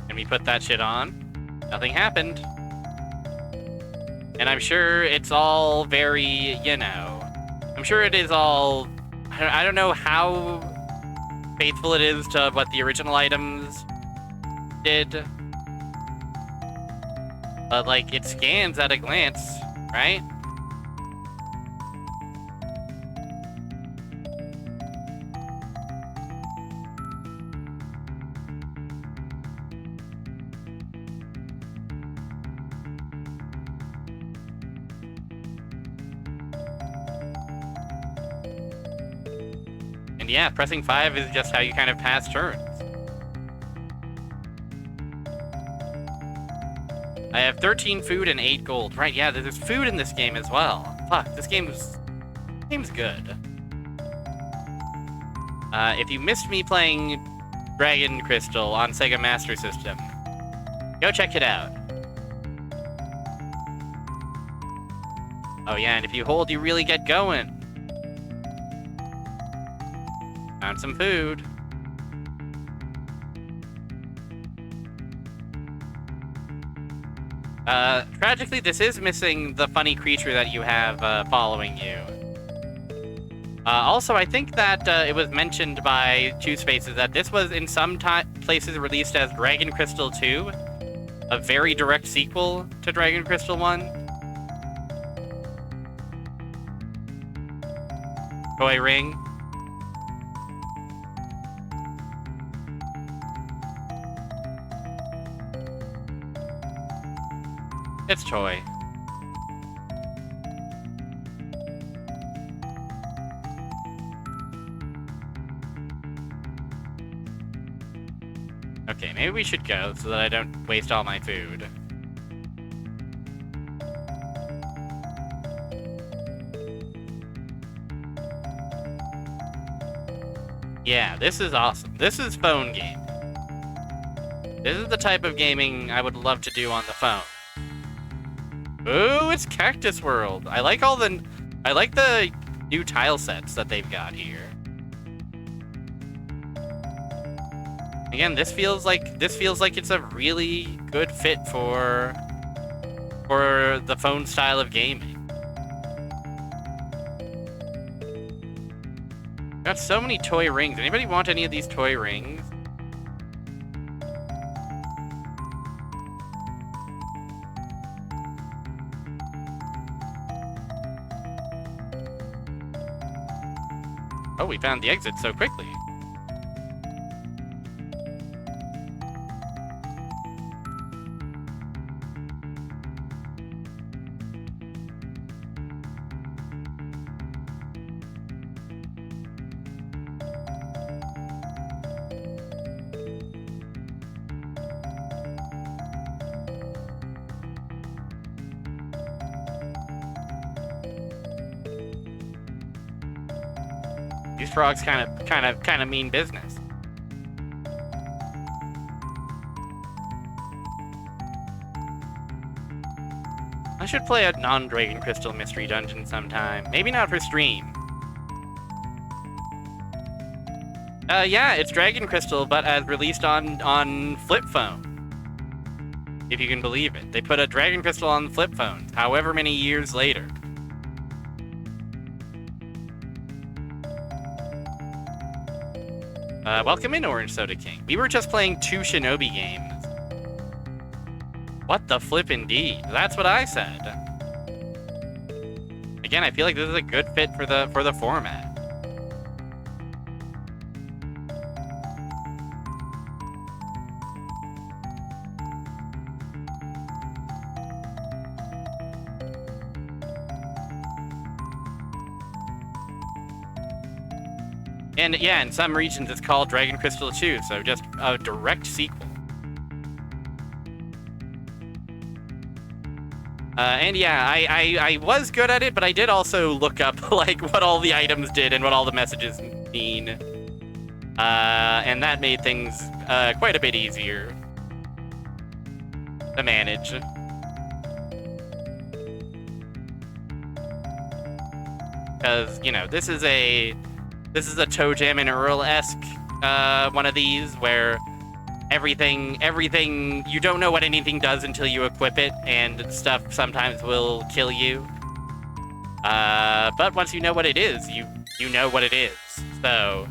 And we put that shit on. Nothing happened. And I'm sure it's all very, you know, I'm sure it is all, I don't know how faithful it is to what the original items did. But, like, it scans at a glance, right? And yeah, pressing 5 is just how you kind of pass turns. I have 13 food and 8 gold. Right, yeah, there's food in this game as well. Fuck, this game's good. If you missed me playing Dragon Crystal on Sega Master System, go check it out. Oh yeah, and if you hold, you really get going. Found some food. Tragically, this is missing the funny creature that you have following you. Also, I think that it was mentioned by Two Spaces that this was in some places released as Dragon Crystal 2, a very direct sequel to Dragon Crystal 1. Toy ring. It's toy. Okay, maybe we should go so that I don't waste all my food. Yeah, this is awesome. This is phone game. This is the type of gaming I would love to do on the phone. Ooh, it's Cactus World. I like the new tile sets that they've got here. Again, this feels like it's a really good fit for the phone style of gaming. Got so many toy rings. Anybody want any of these toy rings? Oh, we found the exit so quickly. frogs kind of mean business. I should play a non-Dragon Crystal mystery dungeon sometime. Maybe not for stream. Yeah, it's Dragon Crystal, but as released on flip phone. If you can believe it. They put a Dragon Crystal on flip phones, however many years later. Welcome in, Orange Soda King. We were just playing 2 Shinobi games. What the flip indeed. That's what I said. Again, I feel like this is a good fit for the format. And yeah, in some regions it's called Dragon Crystal 2, so just a direct sequel. And yeah, I was good at it, but I did also look up like what all the items did and what all the messages mean. And that made things quite a bit easier to manage. Because, you know, this is a Toe Jam and Earl-esque one of these where everything, you don't know what anything does until you equip it, and stuff sometimes will kill you. But once you know what it is, you know what it is. So,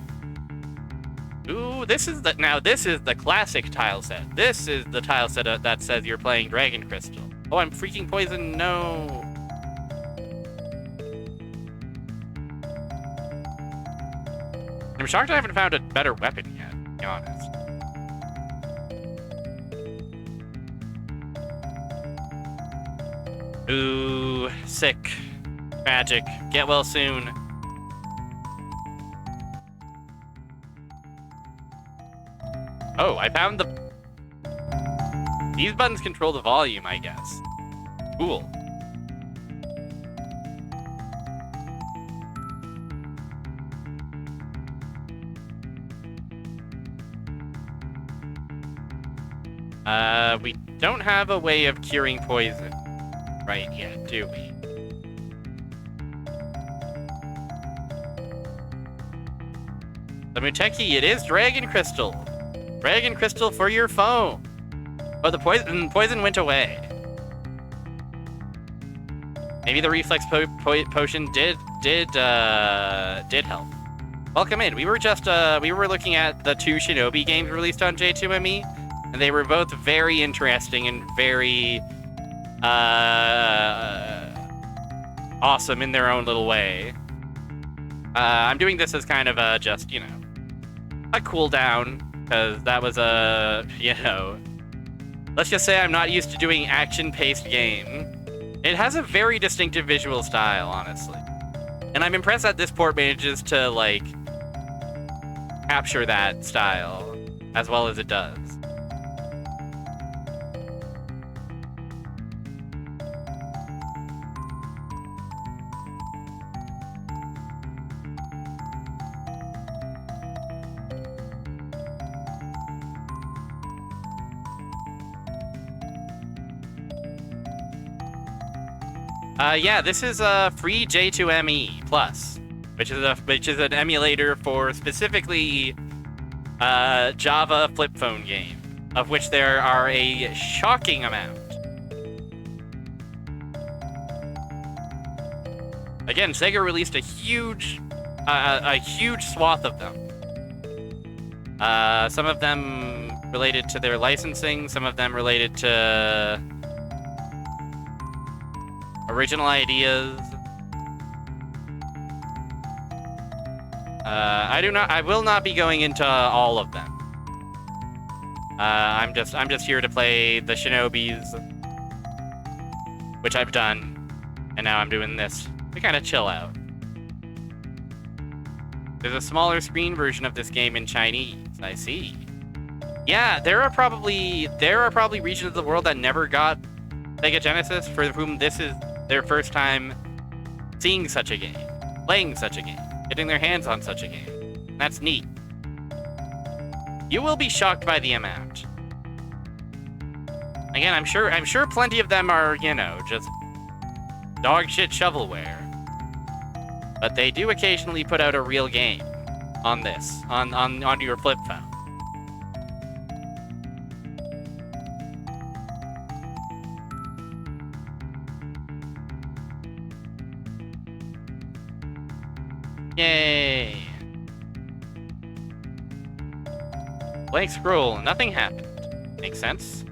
ooh, this is the classic tile set. This is the tile set that says you're playing Dragon Crystal. Oh, I'm freaking poisoned. No. I'm shocked I haven't found a better weapon yet, to be honest. Ooh, sick. Magic. Get well soon. Oh, I found these buttons control the volume, I guess. Cool. We don't have a way of curing poison right yet, do we? The Muteki, it is Dragon Crystal. Dragon Crystal for your phone. Oh, the poison went away. Maybe the reflex potion did help. Welcome in. We were looking at the 2 Shinobi games released on J2ME. And they were both very interesting and very awesome in their own little way. I'm doing this as kind of a just, you know, a cool down, because that was a, you know, let's just say I'm not used to doing action-paced game. It has a very distinctive visual style, honestly. And I'm impressed that this port manages to, like, capture that style as well as it does. Yeah, this is a free J2ME Plus, which is an emulator for specifically Java flip phone game, of which there are a shocking amount. Again, Sega released a huge swath of them. Some of them related to their licensing, some of them related to original ideas. I will not be going into all of them. I'm just here to play the Shinobis, which I've done, and now I'm doing this to kind of chill out. There's a smaller screen version of this game in Chinese. I see. Yeah, there are probably regions of the world that never got Sega Genesis for whom this is their first time seeing such a game, playing such a game. getting their hands on such a game. That's neat. You will be shocked by the amount. Again, I'm sure plenty of them are, you know, just dog shit shovelware. But they do occasionally put out a real game on this, on your flip phone. Yay! Blank scroll, nothing happened. Makes sense.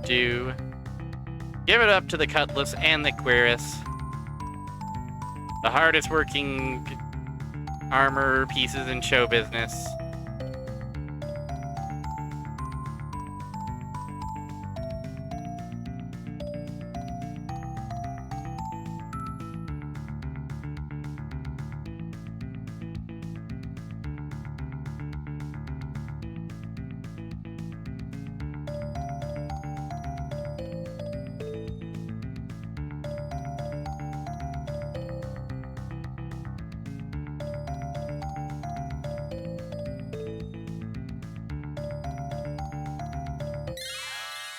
Do. Give it up to the Cutlass and the Cuirass. The hardest working armor pieces in show business.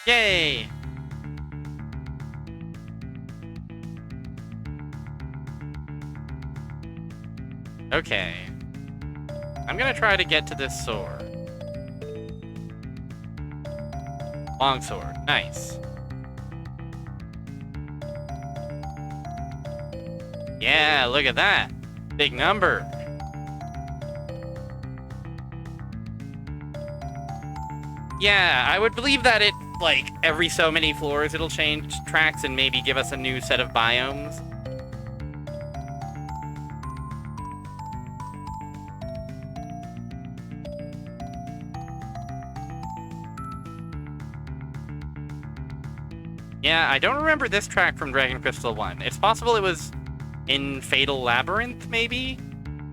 Yay! Okay. I'm gonna try to get to this sword. Longsword. Nice. Yeah, look at that. Big number. Yeah, I would believe that it, like, every so many floors it'll change tracks and maybe give us a new set of biomes. Yeah, I don't remember this track from Dragon Crystal 1. It's possible it was in Fatal Labyrinth, maybe?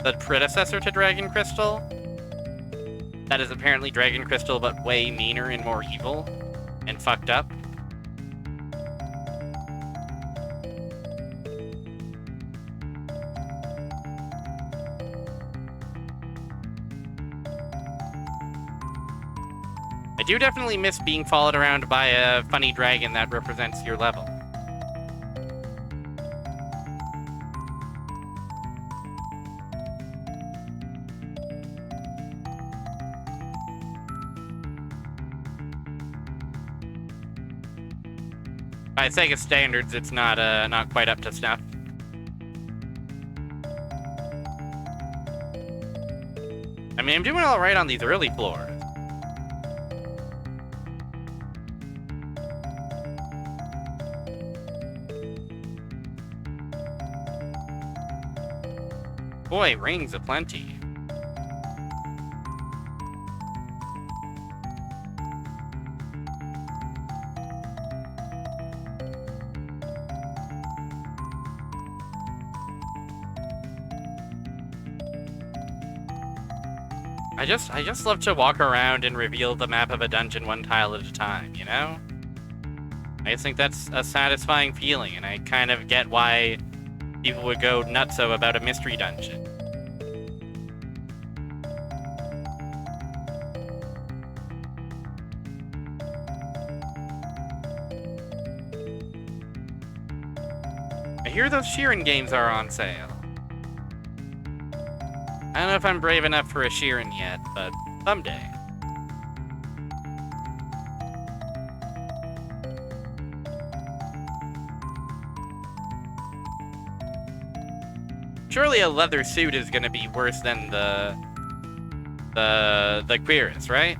The predecessor to Dragon Crystal? That is apparently Dragon Crystal, but way meaner and more evil. And fucked up. I do definitely miss being followed around by a funny dragon that represents your level. By Sega standards, it's not quite up to snuff. I mean, I'm doing all right on these early floors. Boy, rings aplenty. I just love to walk around and reveal the map of a dungeon one tile at a time, you know? I just think that's a satisfying feeling, and I kind of get why people would go nutso about a mystery dungeon. I hear those Sheeran games are on sale. I don't know if I'm brave enough for a Sheeran yet, but someday. Surely a leather suit is gonna be worse than the Cuirass, right?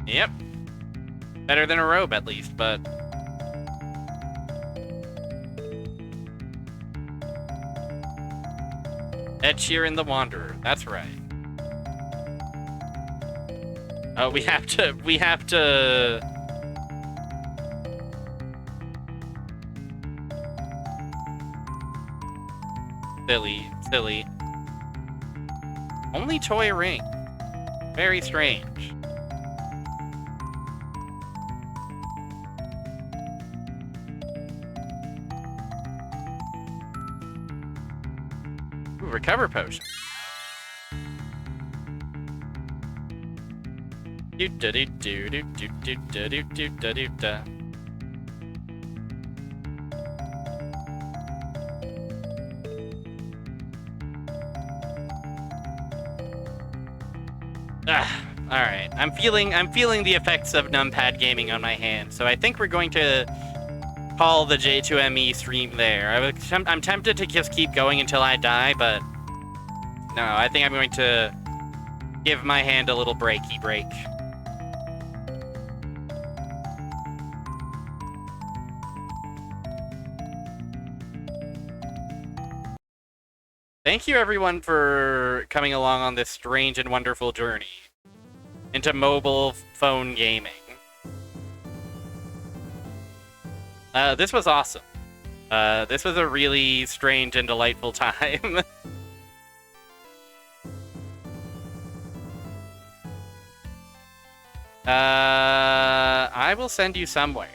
Yep. Better than a robe, at least, but... Ed Sheeran the Wanderer, that's right. Oh, we have to... Silly. Only toy ring. Very strange. Ooh, recover potion. Do do do do do do do do do do do do. All right. I'm feeling the effects of numpad gaming on my hand, so I think we're going to call the J2ME stream there. I'm tempted to just keep going until I die, but no, I think I'm going to give my hand a little breaky break. Thank you everyone for coming along on this strange and wonderful journey into mobile phone gaming. This was awesome. This was a really strange and delightful time. I will send you somewhere.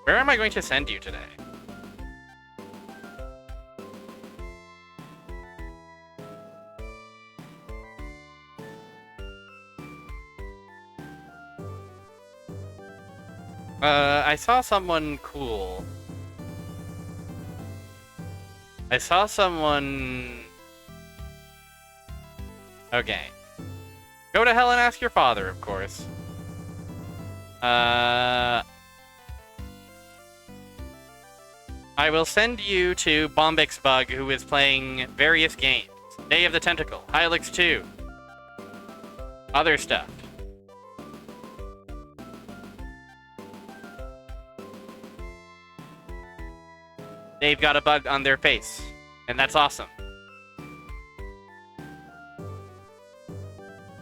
Where am I going to send you today? I saw someone cool. I saw someone... Okay. Go to hell and ask your father, of course. I will send you to Bombix Bug, who is playing various games. Day of the Tentacle, Hylix 2. Other stuff. They've got a bug on their face, and that's awesome.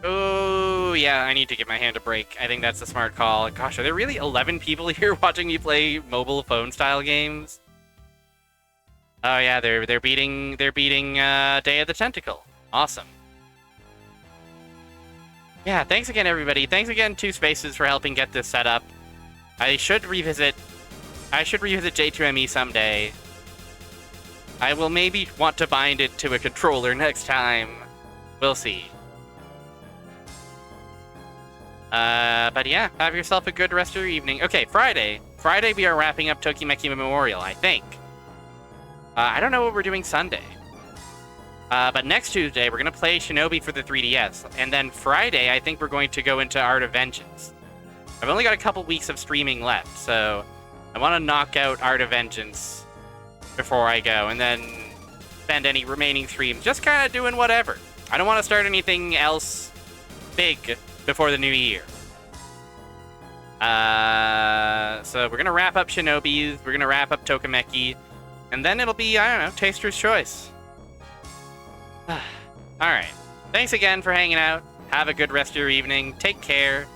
Oh, yeah, I need to give my hand a break. I think that's a smart call. Gosh, are there really 11 people here watching me play mobile phone style games? Oh yeah, they're beating Day of the Tentacle. Awesome. Yeah, thanks again everybody. Thanks again to Spaces for helping get this set up. I should revisit J2ME someday. I will maybe want to bind it to a controller next time. We'll see. But yeah, have yourself a good rest of your evening. Okay, Friday. Friday we are wrapping up Tokimeki Memorial, I think. I don't know what we're doing Sunday. But next Tuesday, we're going to play Shinobi for the 3DS. And then Friday, I think we're going to go into Art of Vengeance. I've only got a couple weeks of streaming left, so I want to knock out Art of Vengeance before I go, and then spend any remaining streams just kind of doing whatever. I don't want to start anything else big before the new year. So we're going to wrap up Shinobis, we're going to wrap up Tokimeki, and then it'll be, I don't know, Taster's Choice. Alright. Thanks again for hanging out. Have a good rest of your evening. Take care.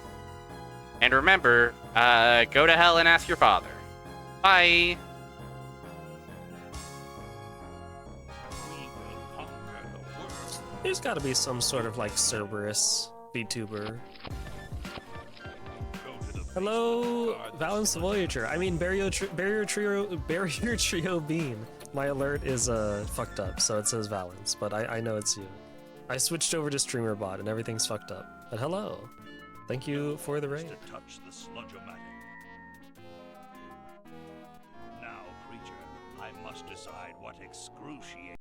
And remember, go to hell and ask your father. Bye. There's gotta be some sort of like Cerberus VTuber. Hello, Valence the Voyager. I mean, Barrier Trio Bean. My alert is fucked up, so it says Valence, but I know it's you. I switched over to Streamer Bot and everything's fucked up. But hello. Thank you for the raid. Touch the sludge-o-matic. Now, creature, I must decide what excruciating